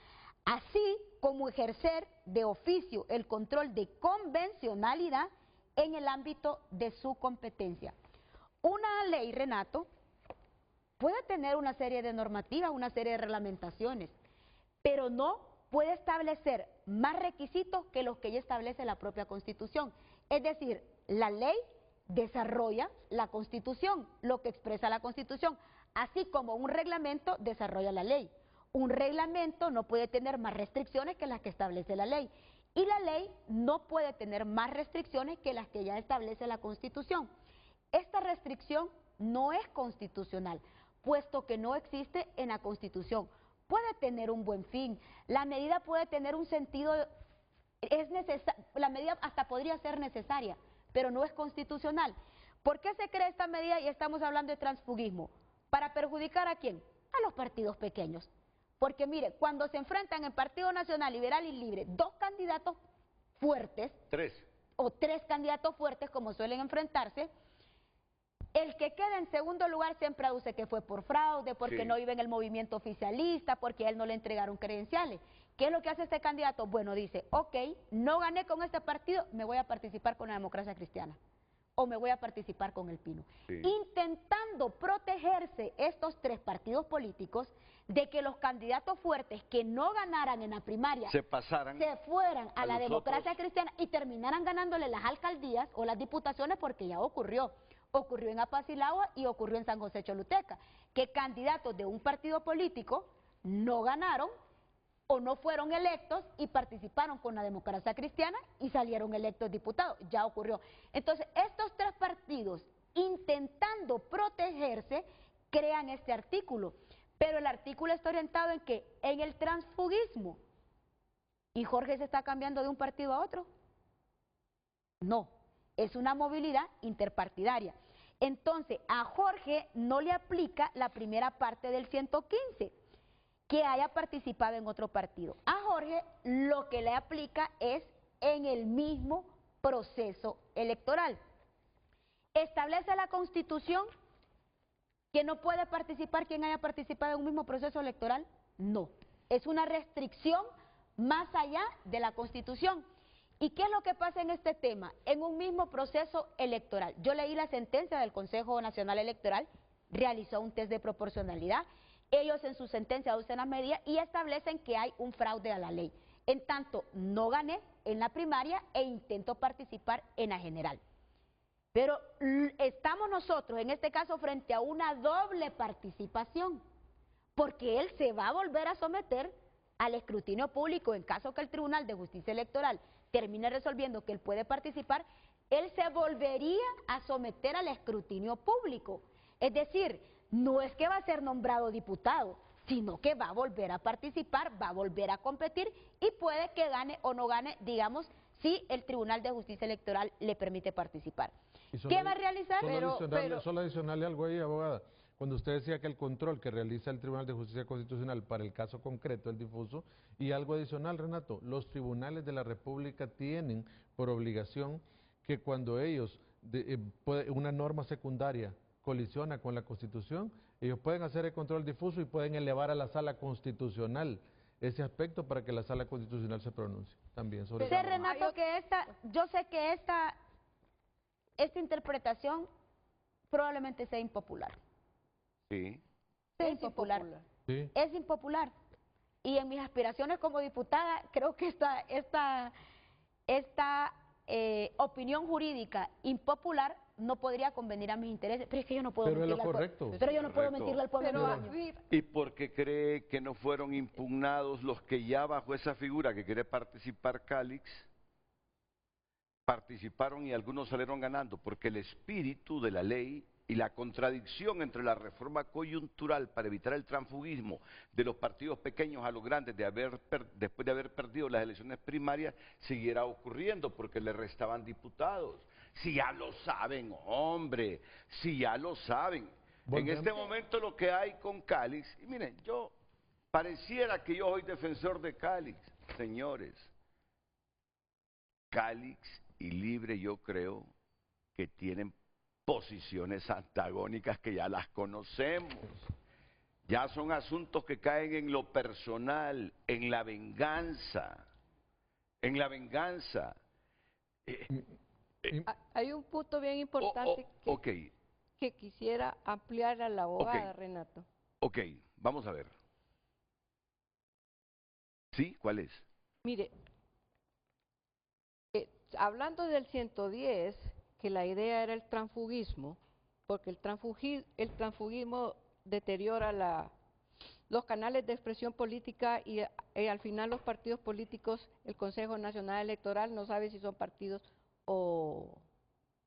así como ejercer de oficio el control de convencionalidad en el ámbito de su competencia. Una ley, Renato, puede tener una serie de normativas, una serie de reglamentaciones, pero no puede establecer más requisitos que los que ya establece la propia Constitución. Es decir, la ley desarrolla la Constitución, lo que expresa la Constitución. Así como un reglamento desarrolla la ley. Un reglamento no puede tener más restricciones que las que establece la ley. Y la ley no puede tener más restricciones que las que ya establece la Constitución. Esta restricción no es constitucional, puesto que no existe en la Constitución. Puede tener un buen fin, la medida puede tener un sentido, la medida hasta podría ser necesaria, pero no es constitucional. ¿Por qué se crea esta medida y estamos hablando de transfugismo? ¿Para perjudicar a quién? A los partidos pequeños. Porque mire, cuando se enfrentan en Partido Nacional, Liberal y Libre, dos candidatos fuertes, o tres candidatos fuertes como suelen enfrentarse, el que queda en segundo lugar siempre aduce que fue por fraude, porque no vive en el movimiento oficialista, porque a él no le entregaron credenciales. ¿Qué es lo que hace este candidato? Bueno, dice, ok, no gané con este partido, me voy a participar con la Democracia Cristiana, o me voy a participar con el Pino. Intentando protegerse estos tres partidos políticos de que los candidatos fuertes que no ganaran en la primaria se fueran a la Democracia Cristiana y terminaran ganándole las alcaldías o las diputaciones, porque ya ocurrió. Ocurrió en Apasilagua y ocurrió en San José Choluteca, que candidatos de un partido político no ganaron o no fueron electos y participaron con la Democracia Cristiana y salieron electos diputados. Ya ocurrió. Entonces, estos tres partidos, intentando protegerse, crean este artículo. Pero el artículo está orientado en que en el transfugismo. ¿Y Jorge se está cambiando de un partido a otro? No. Es una movilidad interpartidaria. Entonces, a Jorge no le aplica la primera parte del 115, que haya participado en otro partido. A Jorge lo que le aplica es en el mismo proceso electoral. ¿Establece la Constitución que no puede participar quien haya participado en un mismo proceso electoral? No. Es una restricción más allá de la Constitución. ¿Y qué es lo que pasa en este tema? En un mismo proceso electoral. Yo leí la sentencia del Consejo Nacional Electoral, realizó un test de proporcionalidad, ellos en su sentencia aducen las medidas y establecen que hay un fraude a la ley. En tanto, no gané en la primaria e intento participar en la general. Pero estamos nosotros, en este caso, frente a una doble participación, porque él se va a volver a someter al escrutinio público en caso que el Tribunal de Justicia Electoral termine resolviendo que él puede participar, él se volvería a someter al escrutinio público. Es decir, no es que va a ser nombrado diputado, sino que va a volver a participar, va a volver a competir y puede que gane o no gane, digamos, si el Tribunal de Justicia Electoral le permite participar. ¿Qué va a realizar? Solo adicionarle algo ahí, abogada. Cuando usted decía que el control que realiza el Tribunal de Justicia Constitucional para el caso concreto, el difuso, y algo adicional, Renato, los tribunales de la República tienen por obligación que cuando ellos, una norma secundaria colisiona con la Constitución, ellos pueden hacer el control difuso y pueden elevar a la Sala Constitucional ese aspecto para que la Sala Constitucional se pronuncie también sobre eso. Renato, yo sé que esta interpretación probablemente sea impopular. Sí. Es impopular. Sí. Es impopular. Y en mis aspiraciones como diputada, creo que esta opinión jurídica impopular no podría convenir a mis intereses, pero es que yo no puedo mentirle al pueblo. Pero yo no puedo mentirle al pueblo. ¿Y por qué cree que no fueron impugnados los que ya bajo esa figura que quiere participar Calix, participaron y algunos salieron ganando? Porque el espíritu de la ley y la contradicción entre la reforma coyuntural para evitar el transfugismo de los partidos pequeños a los grandes después de haber perdido las elecciones primarias siguiera ocurriendo porque le restaban diputados. Si ya lo saben, hombre, si ya lo saben. En este momento lo que hay con Calix, y miren, yo pareciera que yo soy defensor de Calix, señores. Calix y Libre yo creo que tienen posiciones antagónicas que ya las conocemos. Ya son asuntos que caen en lo personal, en la venganza. En la venganza. Hay un punto bien importante que quisiera ampliar a la abogada, Renato. Ok, vamos a ver. ¿Sí? ¿Cuál es? Mire, hablando del 110, que la idea era el transfugismo, porque el transfugismo deteriora los canales de expresión política y al final los partidos políticos, el Consejo Nacional Electoral no sabe si son partidos o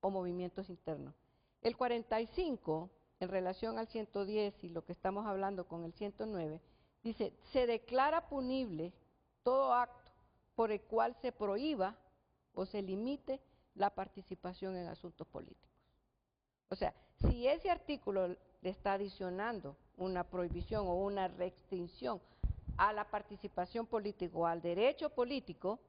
movimientos internos. El 45, en relación al 110 y lo que estamos hablando con el 109, dice, se declara punible todo acto por el cual se prohíba o se limite la participación en asuntos políticos. O sea, si ese artículo le está adicionando una prohibición o una restricción a la participación política o al derecho político,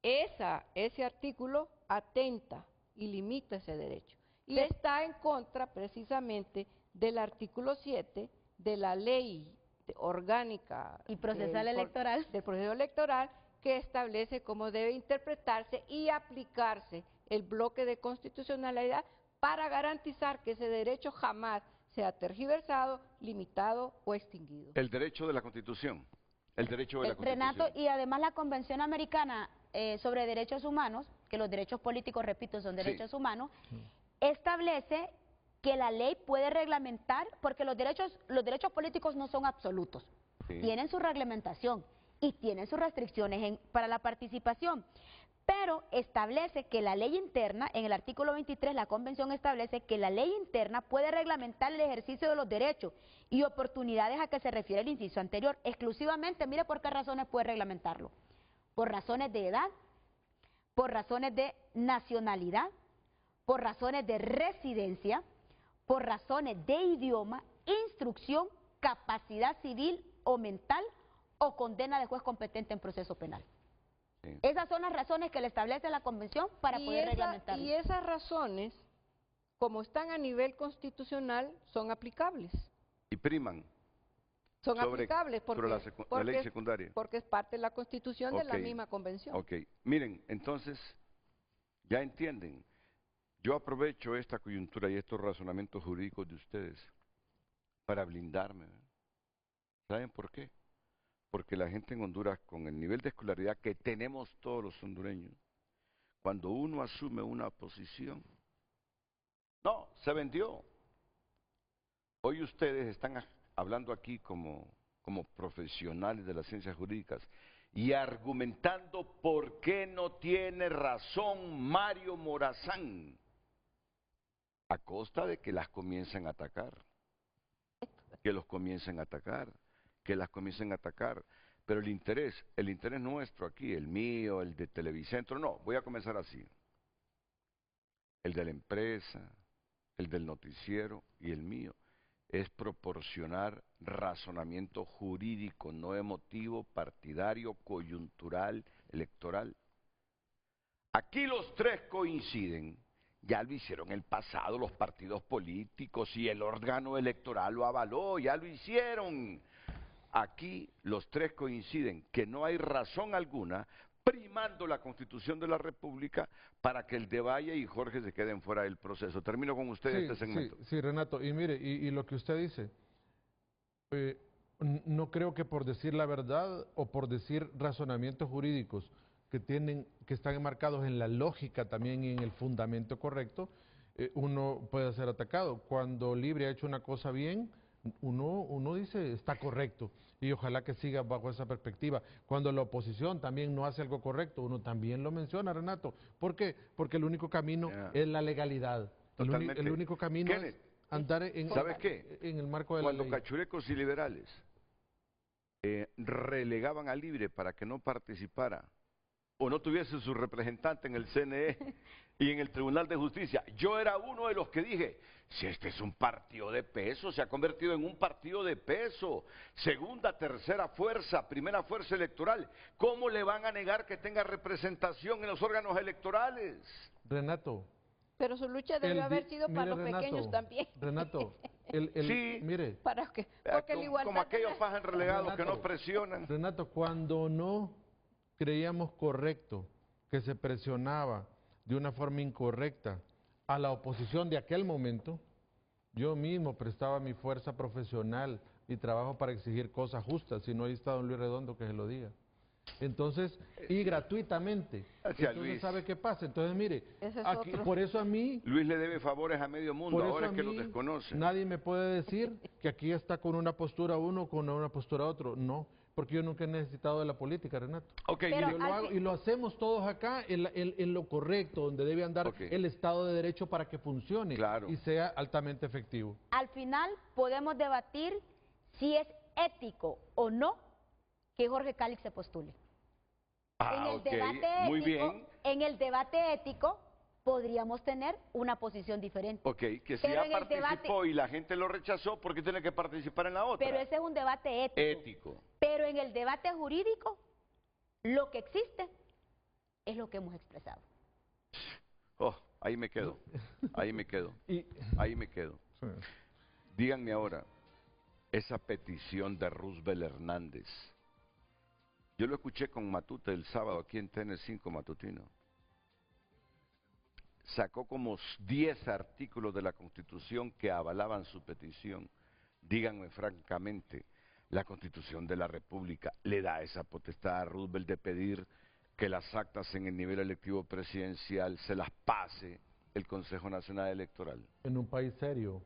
ese artículo atenta y limita ese derecho. Y está en contra precisamente del artículo 7 de la ley orgánica y procesal electoral del proceso electoral, que establece cómo debe interpretarse y aplicarse el bloque de constitucionalidad para garantizar que ese derecho jamás sea tergiversado, limitado o extinguido. El derecho de la Constitución. El derecho de la Constitución. Renato, y además la Convención Americana sobre Derechos Humanos, que los derechos políticos, repito, son derechos humanos, establece que la ley puede reglamentar, porque los derechos políticos no son absolutos, tienen su reglamentación y tienen sus restricciones para la participación, pero establece que la ley interna, en el artículo 23, la Convención establece que la ley interna puede reglamentar el ejercicio de los derechos y oportunidades a que se refiere el inciso anterior, exclusivamente, mire por qué razones puede reglamentarlo, por razones de edad, por razones de nacionalidad, por razones de residencia, por razones de idioma, instrucción, capacidad civil o mental o condena de juez competente en proceso penal. Sí. Esas son las razones que le establece la Convención para poder reglamentarlo. Y esas razones, como están a nivel constitucional, son aplicables. Y priman. Son aplicables porque, la ley secundaria. Porque es parte de la Constitución de la misma Convención. Ok, miren, entonces, ya entienden, yo aprovecho esta coyuntura y estos razonamientos jurídicos de ustedes para blindarme. ¿Saben por qué? Porque la gente en Honduras, con el nivel de escolaridad que tenemos todos los hondureños, cuando uno asume una posición, no, se vendió. Hoy ustedes están hablando aquí como profesionales de las ciencias jurídicas y argumentando por qué no tiene razón Mario Morazán, a costa de que las comiencen a atacar, que los comiencen a atacar. Que las comiencen a atacar, pero el interés nuestro aquí, el mío, el de Televicentro, no, voy a comenzar así, el de la empresa, el del noticiero y el mío, es proporcionar razonamiento jurídico, no emotivo, partidario, coyuntural, electoral. Aquí los tres coinciden, ya lo hicieron en el pasado los partidos políticos y el órgano electoral lo avaló, ya lo hicieron. Aquí los tres coinciden que no hay razón alguna primando la Constitución de la República para que el de Valle y Jorge se queden fuera del proceso. Termino con usted este segmento. Sí, Renato, y mire, y lo que usted dice, no creo que por decir la verdad o por decir razonamientos jurídicos que están enmarcados en la lógica también y en el fundamento correcto, uno pueda ser atacado. Cuando Libre ha hecho una cosa bien, uno dice está correcto y ojalá que siga bajo esa perspectiva. Cuando la oposición también no hace algo correcto, uno también lo menciona, Renato. ¿Por qué? Porque el único camino es la legalidad. El único camino es andar ¿Sabes qué? En el marco de la ley. Cuando cachurecos y liberales relegaban a Libre para que no participara o no tuviese su representante en el CNE y en el Tribunal de Justicia, yo era uno de los que dije, si este es un partido de peso, se ha convertido en un partido de peso, segunda, tercera fuerza, primera fuerza electoral, ¿cómo le van a negar que tenga representación en los órganos electorales? Renato. Pero su lucha debe haber sido para los pequeños también. Renato, sí, mire. ¿Para qué? Porque la igualdad como aquellos fajan relegados que no presionan. Renato, cuando no creíamos correcto que se presionaba de una forma incorrecta a la oposición de aquel momento, yo mismo prestaba mi fuerza profesional y trabajo para exigir cosas justas, si no ahí está don Luis Redondo que se lo diga. Entonces, y gratuitamente. Gracias, Entonces, Luis. ¿sabe qué pasa? Entonces, mire, Ese es aquí, otro. por eso a mí... Luis le debe favores a medio mundo, Por eso ahora a es que lo mí desconoce. nadie me puede decir que aquí está con una postura uno, con una postura otro. No, porque yo nunca he necesitado de la política, Renato. Ok, Pero Y mire, yo lo al hago, fin- y lo hacemos todos acá en lo correcto, donde debe andar Ok. el Estado de Derecho para que funcione Claro. y sea altamente efectivo. Al final podemos debatir si es ético o no que Jorge Cálix se postule. En el ok, debate muy ético, bien. en el debate ético podríamos tener una posición diferente. Ok, que si Pero ya en el participó y la gente lo rechazó, ¿por qué tiene que participar en la otra? Pero ese es un debate ético. Ético. Pero en el debate jurídico, lo que existe es lo que hemos expresado. Oh, ahí me quedo, ahí me quedo, Y, ahí me quedo. Díganme ahora, esa petición de Roosevelt Hernández, yo lo escuché con Matute el sábado aquí en TN5 Matutino. Sacó como 10 artículos de la Constitución que avalaban su petición. Díganme francamente, la Constitución de la República le da esa potestad a Roosevelt de pedir que las actas en el nivel electivo presidencial se las pase el Consejo Nacional Electoral. en un país serio,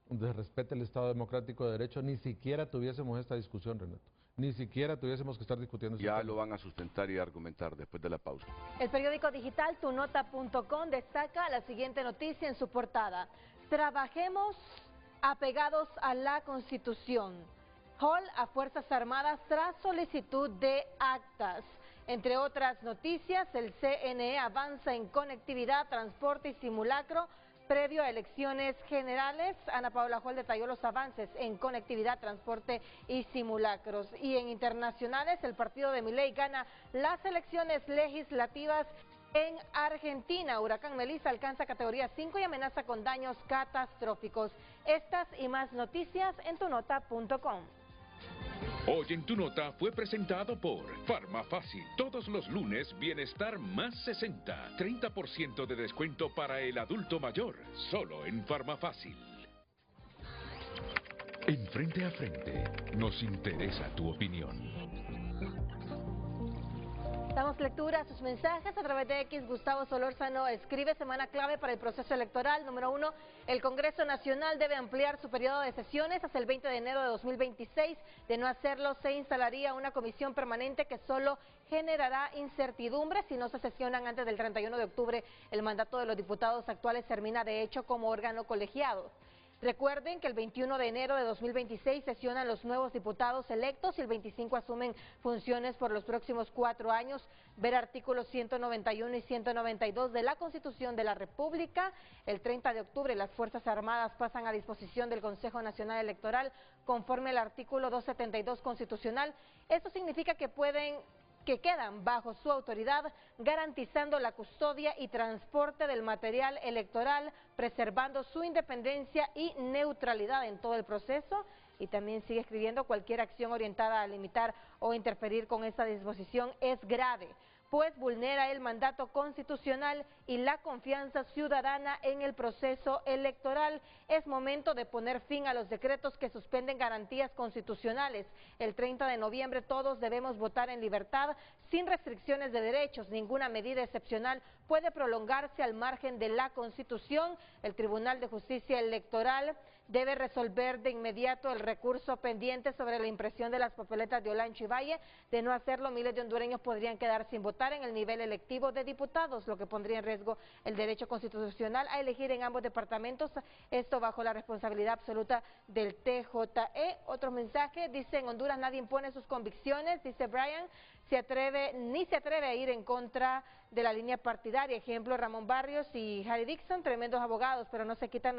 donde se respete el Estado Democrático de Derecho, ni siquiera tuviésemos esta discusión, Renato. Ni siquiera tuviésemos que estar discutiendo ese Ya tema. lo van a sustentar y argumentar después de la pausa. El periódico digital tunota.com destaca la siguiente noticia en su portada. Trabajemos apegados a la Constitución. Hall a Fuerzas Armadas tras solicitud de actas. Entre otras noticias, el CNE avanza en conectividad, transporte y simulacro previo a elecciones generales. Ana Paula Hall detalló los avances en conectividad, transporte y simulacros. Y en internacionales, el partido de Milei gana las elecciones legislativas en Argentina. Huracán Melissa alcanza categoría 5 y amenaza con daños catastróficos. Estas y más noticias en tunota.com. Hoy en Tu Nota fue presentado por Farmafácil. Todos los lunes, Bienestar más 60. 30% de descuento para el adulto mayor. Solo en Farmafácil. En Frente a Frente, nos interesa tu opinión. Damos lectura a sus mensajes a través de X. Gustavo Solórzano escribe: semana clave para el proceso electoral. Número 1, el Congreso Nacional debe ampliar su periodo de sesiones hasta el 20 de enero de 2026. De no hacerlo, se instalaría una comisión permanente que solo generará incertidumbre. Si no se sesionan antes del 31 de octubre, el mandato de los diputados actuales termina de hecho como órgano colegiado. Recuerden que el 21 de enero de 2026 sesionan los nuevos diputados electos y el 25 asumen funciones por los próximos 4 años. Ver artículos 191 y 192 de la Constitución de la República. El 30 de octubre las Fuerzas Armadas pasan a disposición del Consejo Nacional Electoral conforme al artículo 272 constitucional. Esto significa que quedan bajo su autoridad, garantizando la custodia y transporte del material electoral, preservando su independencia y neutralidad en todo el proceso. Y también sigue escribiendo: cualquier acción orientada a limitar o interferir con esta disposición es grave, pues vulnera el mandato constitucional y la confianza ciudadana en el proceso electoral. Es momento de poner fin a los decretos que suspenden garantías constitucionales. El 30 de noviembre todos debemos votar en libertad, sin restricciones de derechos. Ninguna medida excepcional puede prolongarse al margen de la Constitución. El Tribunal de Justicia Electoral debe resolver de inmediato el recurso pendiente sobre la impresión de las papeletas de Olancho y Valle. De no hacerlo, miles de hondureños podrían quedar sin votar en el nivel electivo de diputados, lo que pondría en riesgo el derecho constitucional a elegir en ambos departamentos, esto bajo la responsabilidad absoluta del TJE. Otro mensaje dice: en Honduras nadie impone sus convicciones, dice Brian, se atreve a ir en contra de la línea partidaria. Ejemplo, Ramón Barrios y Harry Dixon, tremendos abogados, pero no se quitan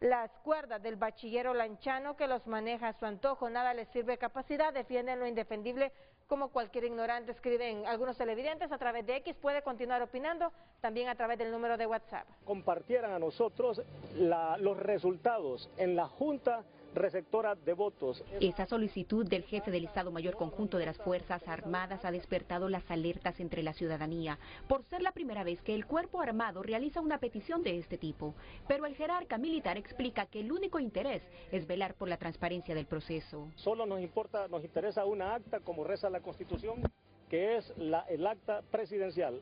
las cuerdas del bachillero lanchano que los maneja a su antojo. Nada les sirve capacidad, defienden lo indefendible como cualquier ignorante, escriben algunos televidentes a través de X. Puede continuar opinando también a través del número de WhatsApp. Compartieran a nosotros los resultados en la Junta Receptora de Votos. Esa solicitud del jefe del Estado Mayor Conjunto de las Fuerzas Armadas ha despertado las alertas entre la ciudadanía, por ser la primera vez que el Cuerpo Armado realiza una petición de este tipo. Pero el jerarca militar explica que el único interés es velar por la transparencia del proceso. Solo nos interesa una acta, como reza la Constitución, que es el acta presidencial,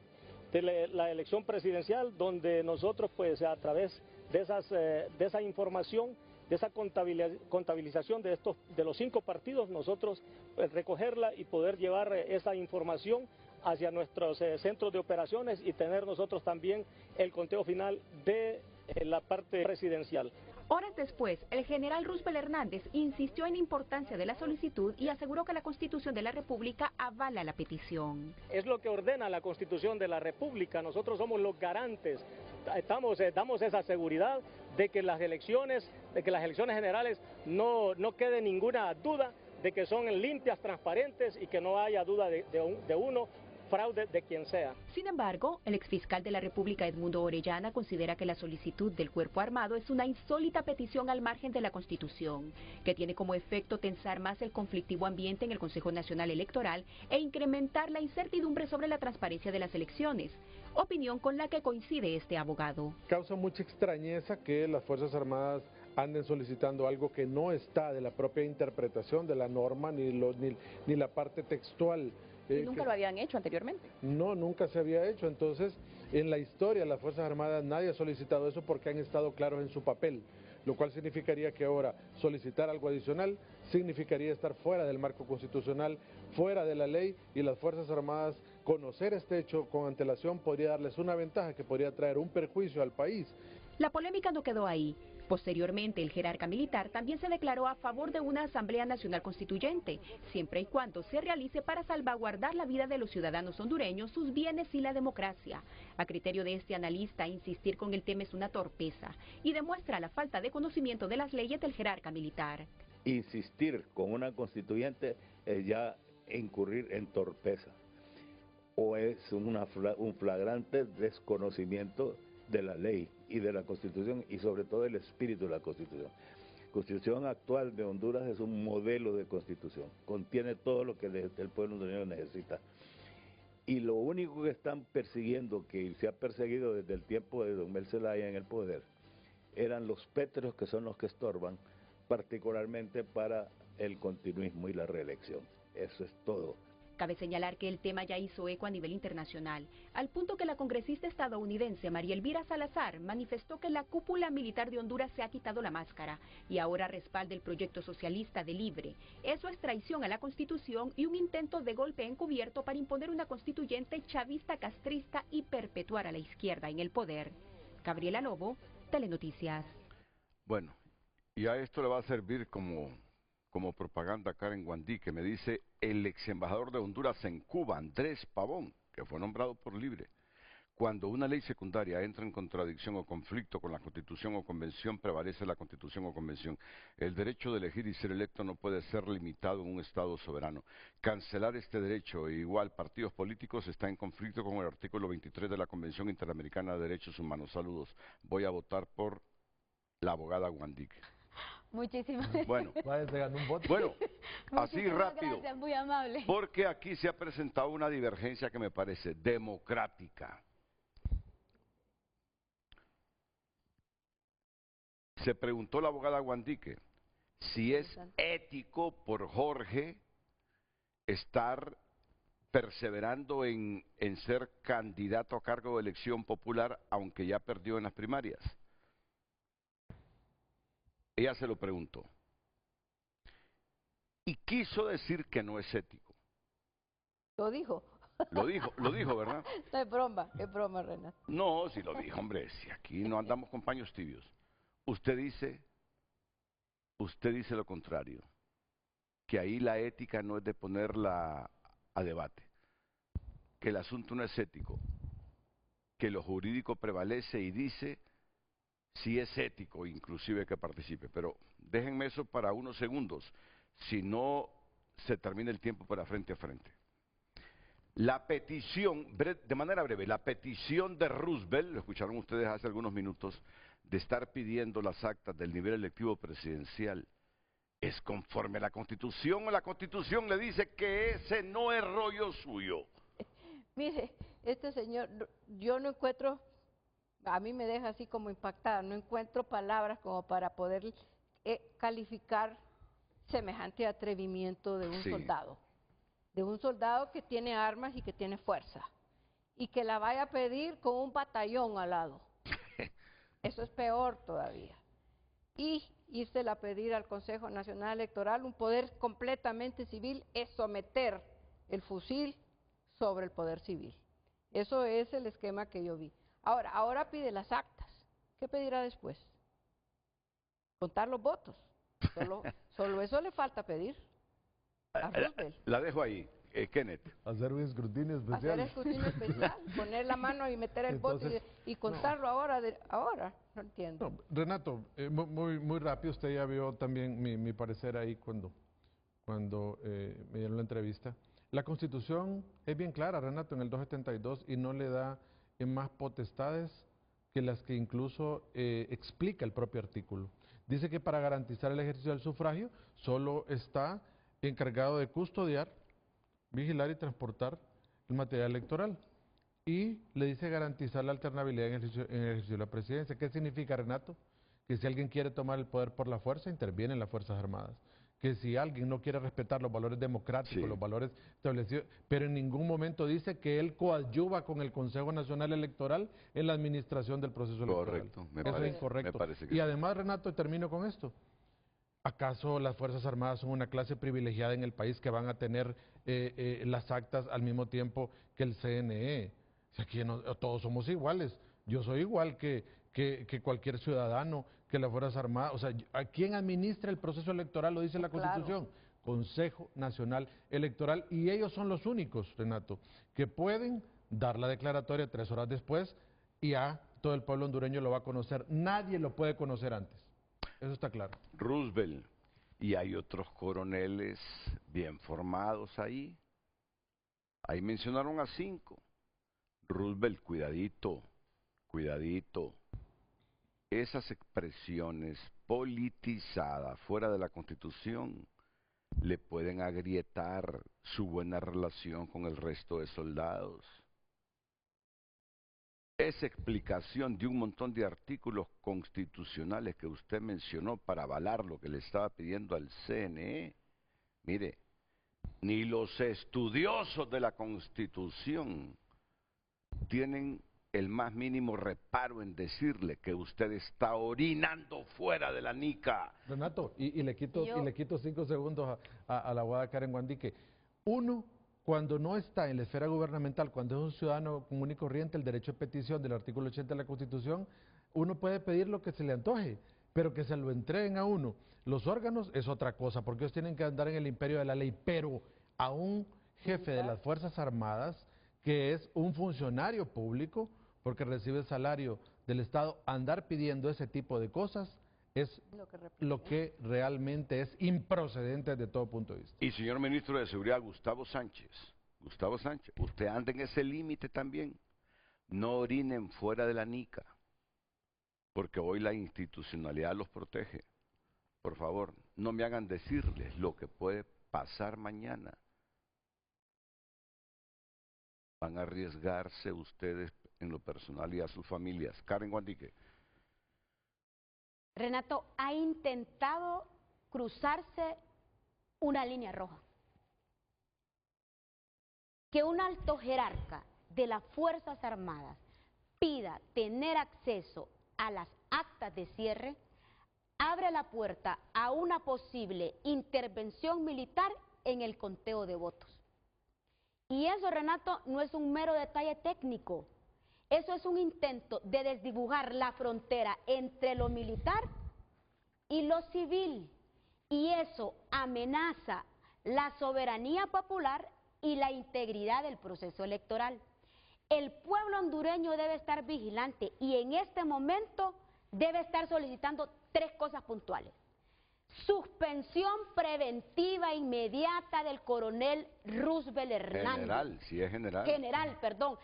de la elección presidencial, donde nosotros pues a través de esa información, de esa contabilización de los 5 partidos, nosotros pues, recogerla y poder llevar esa información hacia nuestros centros de operaciones y tener nosotros también el conteo final de la parte presidencial. Horas después, el general Roosevelt Hernández insistió en la importancia de la solicitud y aseguró que la Constitución de la República avala la petición. Es lo que ordena la Constitución de la República, nosotros somos los garantes, damos esa seguridad de que las elecciones generales no quede ninguna duda de que son limpias, transparentes y que no haya duda de uno, fraude de quien sea. Sin embargo, el exfiscal de la República Edmundo Orellana considera que la solicitud del Cuerpo Armado es una insólita petición al margen de la Constitución, que tiene como efecto tensar más el conflictivo ambiente en el Consejo Nacional Electoral e incrementar la incertidumbre sobre la transparencia de las elecciones, opinión con la que coincide este abogado. Causa mucha extrañeza que las Fuerzas Armadas anden solicitando algo que no está de la propia interpretación de la norma ni la parte textual. ¿Y nunca lo habían hecho anteriormente? No, nunca se había hecho. Entonces, en la historia de las Fuerzas Armadas nadie ha solicitado eso porque han estado claros en su papel, lo cual significaría que ahora solicitar algo adicional significaría estar fuera del marco constitucional, fuera de la ley, y las Fuerzas Armadas conocer este hecho con antelación podría darles una ventaja que podría traer un perjuicio al país. La polémica no quedó ahí. Posteriormente, el jerarca militar también se declaró a favor de una Asamblea Nacional Constituyente, siempre y cuando se realice para salvaguardar la vida de los ciudadanos hondureños, sus bienes y la democracia. A criterio de este analista, insistir con el tema es una torpeza y demuestra la falta de conocimiento de las leyes del jerarca militar. Insistir con una constituyente es ya incurrir en torpeza o es un flagrante desconocimiento de la ley y de la Constitución y sobre todo el espíritu de la Constitución. La Constitución actual de Honduras es un modelo de Constitución, contiene todo lo que el pueblo hondureño necesita. Y lo único que están persiguiendo, que se ha perseguido desde el tiempo de don Mel Zelaya en el poder, eran los pétreos que son los que estorban, particularmente para el continuismo y la reelección. Eso es todo. Cabe señalar que el tema ya hizo eco a nivel internacional, al punto que la congresista estadounidense María Elvira Salazar manifestó que la cúpula militar de Honduras se ha quitado la máscara y ahora respalda el proyecto socialista de Libre. Eso es traición a la Constitución y un intento de golpe encubierto para imponer una constituyente chavista castrista y perpetuar a la izquierda en el poder. Gabriela Lobo, Telenoticias. Bueno, y a esto le va a servir como propaganda Karen Guandí, que me dice el ex embajador de Honduras en Cuba, Andrés Pavón, que fue nombrado por Libre. Cuando una ley secundaria entra en contradicción o conflicto con la Constitución o Convención, prevalece la Constitución o Convención. El derecho de elegir y ser electo no puede ser limitado en un Estado soberano. Cancelar este derecho, e igual partidos políticos, está en conflicto con el artículo 23 de la Convención Interamericana de Derechos Humanos. Saludos. Voy a votar por la abogada Guandí. Muchísimas Bueno, Un voto. bueno, así rápido, gracias, muy amable. porque aquí se ha presentado una divergencia que me parece democrática. Se preguntó la abogada Guandique si es ético por Jorge estar perseverando en ser candidato a cargo de elección popular, aunque ya perdió en las primarias. Ella se lo preguntó. Y quiso decir que no es ético. Lo dijo. Lo dijo, ¿verdad? No es broma, Renato. No, si lo dijo, hombre, si aquí no andamos con paños tibios. Usted dice lo contrario, que ahí la ética no es de ponerla a debate, que el asunto no es ético, que lo jurídico prevalece y dice si es ético inclusive que participe, pero déjenme eso para unos segundos, si no se termina el tiempo para frente a frente. La petición, de manera breve, la petición de Roosevelt, lo escucharon ustedes hace algunos minutos, de estar pidiendo las actas del nivel electivo presidencial, es conforme a la Constitución, o la Constitución le dice que ese no es rollo suyo. Mire, este señor, yo no encuentro, a mí me deja así como impactada, no encuentro palabras como para poder calificar semejante atrevimiento de un soldado. de un soldado que tiene armas y que tiene fuerza, y que la vaya a pedir con un batallón al lado. Eso es peor todavía. Y írsela a pedir al Consejo Nacional Electoral, un poder completamente civil, es someter el fusil sobre el poder civil. Eso es el esquema que yo vi. Ahora pide las actas. ¿Qué pedirá después? Contar los votos. Solo eso le falta pedir a Roosevelt. La dejo ahí. Kenneth. Hacer un escrutinio especial. Hacer escrutinio especial, poner la mano y meter el voto y contarlo ahora, no entiendo. No, Renato, muy rápido, usted ya vio también mi parecer ahí cuando me dieron la entrevista. La Constitución es bien clara, Renato, en el 272, y no le da más potestades que las que incluso explica el propio artículo. Dice que para garantizar el ejercicio del sufragio solo está encargado de custodiar, vigilar y transportar el material electoral. Y le dice garantizar la alternabilidad en el ejercicio de la presidencia. ¿Qué significa, Renato? Que si alguien quiere tomar el poder por la fuerza, intervienen las Fuerzas Armadas. Que si alguien no quiere respetar los valores democráticos, los valores establecidos, pero en ningún momento dice que él coadyuva con el Consejo Nacional Electoral en la administración del proceso electoral. Correcto, Eso es incorrecto. me parece que y además, Renato, termino con esto. ¿Acaso las Fuerzas Armadas son una clase privilegiada en el país que van a tener las actas al mismo tiempo que el CNE? O sea, aquí todos somos iguales. Yo soy igual que cualquier ciudadano, que las Fuerzas Armadas. O sea, ¿a quién administra el proceso electoral? Lo dice la Constitución. Claro. Consejo Nacional Electoral. Y ellos son los únicos, Renato, que pueden dar la declaratoria 3 horas después y ya todo el pueblo hondureño lo va a conocer. Nadie lo puede conocer antes. Eso está claro. Roosevelt, y hay otros coroneles bien formados ahí. Ahí mencionaron a 5. Roosevelt, cuidadito, cuidadito. Esas expresiones politizadas fuera de la Constitución le pueden agrietar su buena relación con el resto de soldados. Esa explicación de un montón de artículos constitucionales que usted mencionó para avalar lo que le estaba pidiendo al CNE, mire, ni los estudiosos de la Constitución tienen el más mínimo reparo en decirle que usted está orinando fuera de la nica. Renato, y le quito 5 segundos a la abogada Karen Guandique. Uno, cuando no está en la esfera gubernamental, cuando es un ciudadano común y corriente, el derecho de petición del artículo 80 de la Constitución, uno puede pedir lo que se le antoje, pero que se lo entreguen a uno. Los órganos es otra cosa, porque ellos tienen que andar en el imperio de la ley, pero a un jefe de las Fuerzas Armadas, que es un funcionario público, porque recibe el salario del Estado, andar pidiendo ese tipo de cosas es lo que realmente es improcedente desde todo punto de vista. Y señor ministro de Seguridad, Gustavo Sánchez, usted anda en ese límite también. No orinen fuera de la nica, porque hoy la institucionalidad los protege. Por favor, no me hagan decirles lo que puede pasar mañana. Van a arriesgarse ustedes en lo personal y a sus familias. Karen Guandique. Renato, ha intentado cruzarse una línea roja. Que un alto jerarca de las Fuerzas Armadas pida tener acceso a las actas de cierre, abre la puerta a una posible intervención militar en el conteo de votos. Y eso, Renato, no es un mero detalle técnico. Eso es un intento de desdibujar la frontera entre lo militar y lo civil. Y eso amenaza la soberanía popular y la integridad del proceso electoral. El pueblo hondureño debe estar vigilante y en este momento debe estar solicitando 3 cosas puntuales. Suspensión preventiva inmediata del coronel Roosevelt Hernández. General, si es general. General, perdón.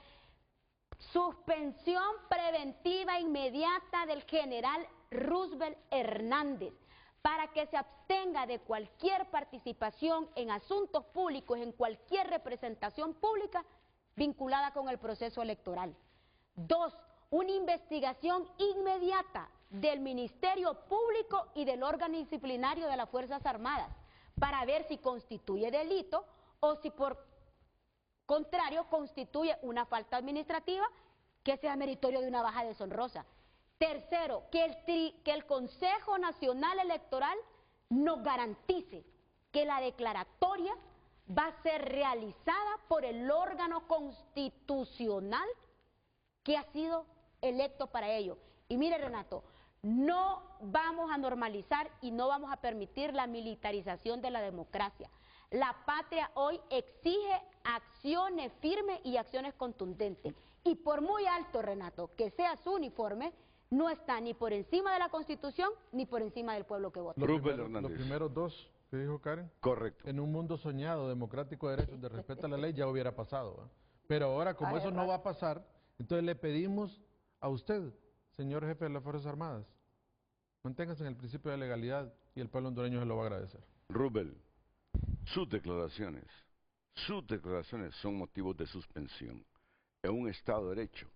Suspensión preventiva inmediata del general Roosevelt Hernández para que se abstenga de cualquier participación en asuntos públicos, en cualquier representación pública vinculada con el proceso electoral. 2. Una investigación inmediata del Ministerio Público y del órgano disciplinario de las Fuerzas Armadas para ver si constituye delito o si por contrario constituye una falta administrativa que sea meritorio de una baja deshonrosa. Tercero, que el Consejo Nacional Electoral nos garantice que la declaratoria va a ser realizada por el órgano constitucional que ha sido electo para ello. Y mire, Renato, no vamos a normalizar y no vamos a permitir la militarización de la democracia. La patria hoy exige acciones firmes y acciones contundentes. Y por muy alto, Renato, que sea su uniforme, no está ni por encima de la Constitución ni por encima del pueblo que vota. Los primeros dos que dijo Karen. Correcto. En un mundo soñado, democrático, de derechos, de respeto a la ley, ya hubiera pasado, ¿eh? Pero ahora, como eso no va a pasar, entonces le pedimos a usted, señor jefe de las Fuerzas Armadas, manténgase en el principio de legalidad y el pueblo hondureño se lo va a agradecer. Rubel, sus declaraciones son motivos de suspensión en un Estado de Derecho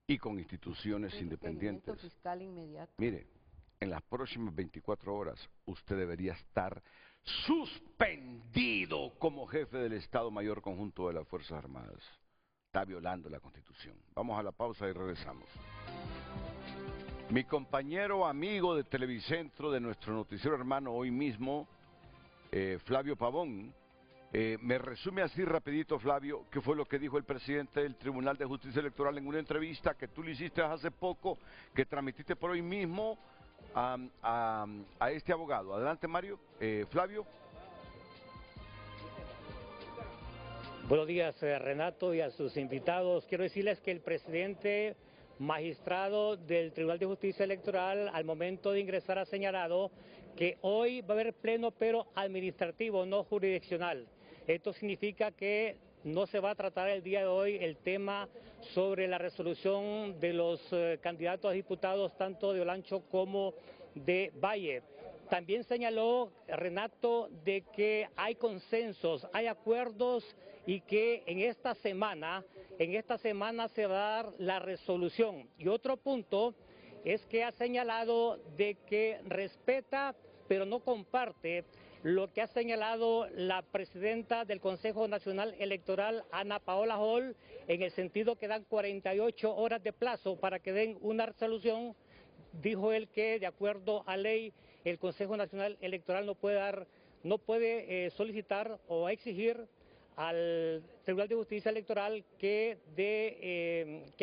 y con instituciones independientes. Fiscal inmediato. Mire, en las próximas 24 horas usted debería estar suspendido como jefe del Estado Mayor Conjunto de las Fuerzas Armadas. Está violando la Constitución. Vamos a la pausa y regresamos. Mi compañero amigo de Televicentro, de nuestro noticiero hermano hoy mismo, Flavio Pavón, me resume así rapidito, Flavio, qué fue lo que dijo el presidente del Tribunal de Justicia Electoral en una entrevista que tú le hiciste hace poco, que transmitiste por hoy mismo a este abogado. Adelante, Mario. Flavio. Buenos días, Renato, y a sus invitados. Quiero decirles que el presidente magistrado del Tribunal de Justicia Electoral al momento de ingresar ha señalado que hoy va a haber pleno pero administrativo, no jurisdiccional. Esto significa que no se va a tratar el día de hoy el tema sobre la resolución de los candidatos a diputados tanto de Olancho como de Valle. También señaló Renato de que hay consensos, hay acuerdos y que en esta semana se va a dar la resolución. Y otro punto es que ha señalado de que respeta pero no comparte lo que ha señalado la presidenta del Consejo Nacional Electoral, Ana Paola Hall, en el sentido que dan 48 horas de plazo para que den una resolución. Dijo él que de acuerdo a ley el Consejo Nacional Electoral no puede solicitar o exigir al Tribunal de Justicia Electoral que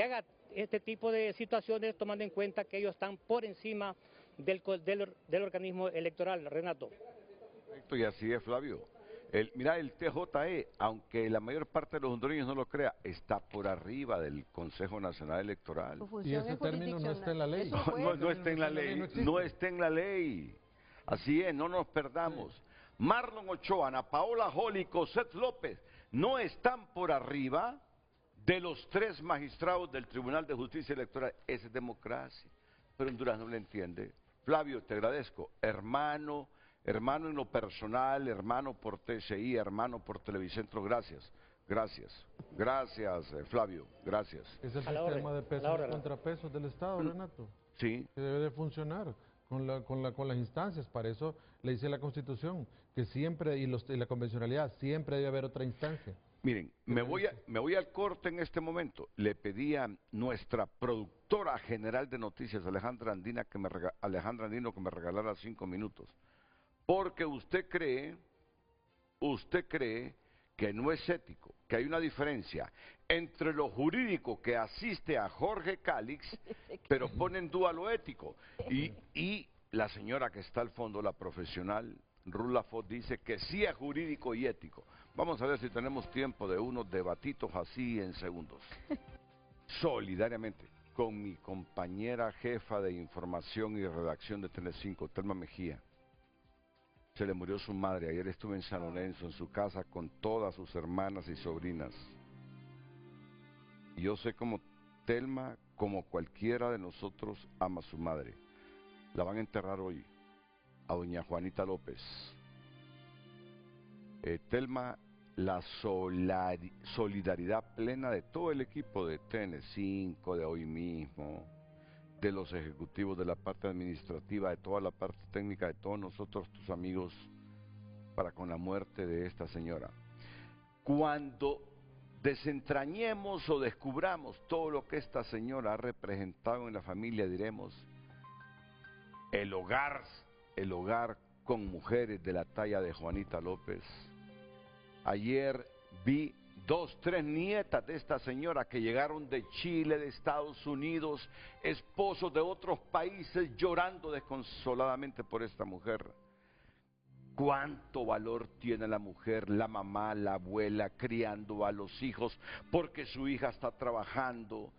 haga este tipo de situaciones, tomando en cuenta que ellos están por encima del organismo electoral. Renato. Correcto, y así es, Flavio. Mira, el TJE, aunque la mayor parte de los hondureños no lo crea, está por arriba del Consejo Nacional Electoral. Y ese término no está en la ley. No está en la ley, no está en la ley. Así es, no nos perdamos. Sí. Marlon Ochoa, Ana Paola Hall y Cosette López no están por arriba de los 3 magistrados del Tribunal de Justicia Electoral. Esa es democracia, pero Honduras no lo entiende. Flavio, te agradezco, hermano en lo personal, hermano por TCI, hermano por Televicentro, gracias, Flavio, gracias. Es el sistema de pesos y contrapesos del Estado, Renato. Sí. Que debe de funcionar con las instancias, para eso le dice la Constitución, que siempre, y la convencionalidad, siempre debe haber otra instancia. Miren, me voy al corte en este momento. Le pedí a nuestra productora general de noticias, Alejandra Andino, que me regalara 5 minutos. Porque usted cree que no es ético, que hay una diferencia entre lo jurídico que asiste a Jorge Calix, pero pone en duda lo ético. Y la señora que está al fondo, la profesional, Ruth Lafont, dice que sí es jurídico y ético. Vamos a ver si tenemos tiempo de unos debatitos así en segundos. Solidariamente, con mi compañera jefa de información y redacción de Telecinco, Telma Mejía. Se le murió su madre. Ayer estuve en San Lorenzo, en su casa, con todas sus hermanas y sobrinas. Y yo sé como Telma, como cualquiera de nosotros, ama a su madre. La van a enterrar hoy, a doña Juanita López. Telma, la solidaridad plena de todo el equipo de TN5, de hoy mismo, de los ejecutivos, de la parte administrativa, de toda la parte técnica, de todos nosotros, tus amigos, para con la muerte de esta señora. Cuando desentrañemos o descubramos todo lo que esta señora ha representado en la familia, diremos, el hogar con mujeres de la talla de Juanita López. Ayer vi 2, 3 nietas de esta señora que llegaron de Chile, de Estados Unidos, esposos de otros países llorando desconsoladamente por esta mujer. ¿Cuánto valor tiene la mujer, la mamá, la abuela, criando a los hijos porque su hija está trabajando?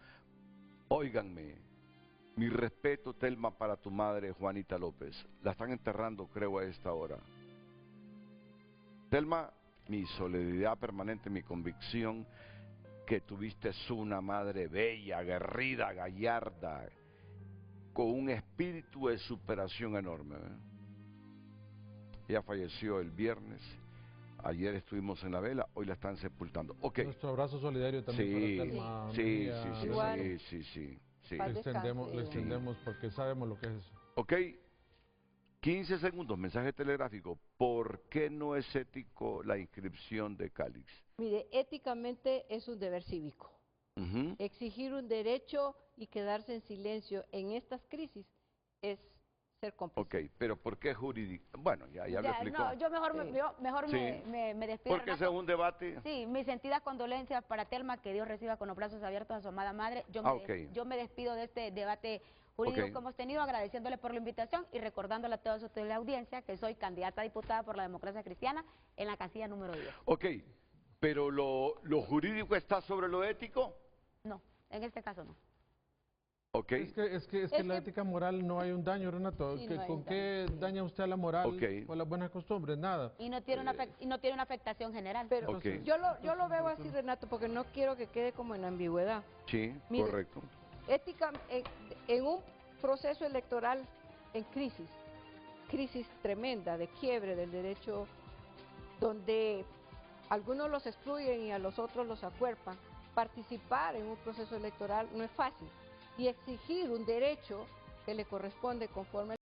Óiganme, mi respeto, Telma, para tu madre, Juanita López. La están enterrando, creo, a esta hora. Telma, mi solidaridad permanente, mi convicción que tuviste una madre bella, aguerrida, gallarda, con un espíritu de superación enorme. Ella falleció el viernes, ayer estuvimos en la vela, hoy la están sepultando. Okay. Nuestro abrazo solidario también para Telma. Sí. Le extendemos porque sabemos lo que es eso. Ok, 15 segundos, mensaje telegráfico. ¿Por qué no es ético la inscripción de Calix? Mire, éticamente es un deber cívico. Exigir un derecho y quedarse en silencio en estas crisis es ser cómplice. Ok, pero ¿por qué jurídico? Bueno, ya lo explicó. No, yo mejor me despido. Porque ese es un debate. Sí, mis sentidas condolencias para Telma, que Dios reciba con los brazos abiertos a su amada madre. Yo me despido de este debate jurídico que hemos tenido, agradeciéndole por la invitación y recordándole a todos ustedes la audiencia que soy candidata a diputada por la Democracia Cristiana en la casilla número 10. Ok, pero ¿lo jurídico está sobre lo ético? No, en este caso no. Okay. Es que la ética moral no hay un daño, Renato. Sí, ¿Con qué daña usted a la moral con las buenas costumbres? Nada. Y no tiene una afectación general. Pero yo lo veo así, Renato, porque no quiero que quede como en ambigüedad. Sí, mire, correcto. Ética, en un proceso electoral en crisis tremenda de quiebre del derecho, donde algunos los excluyen y a los otros los acuerpan, participar en un proceso electoral no es fácil. Y exigir un derecho que le corresponde conforme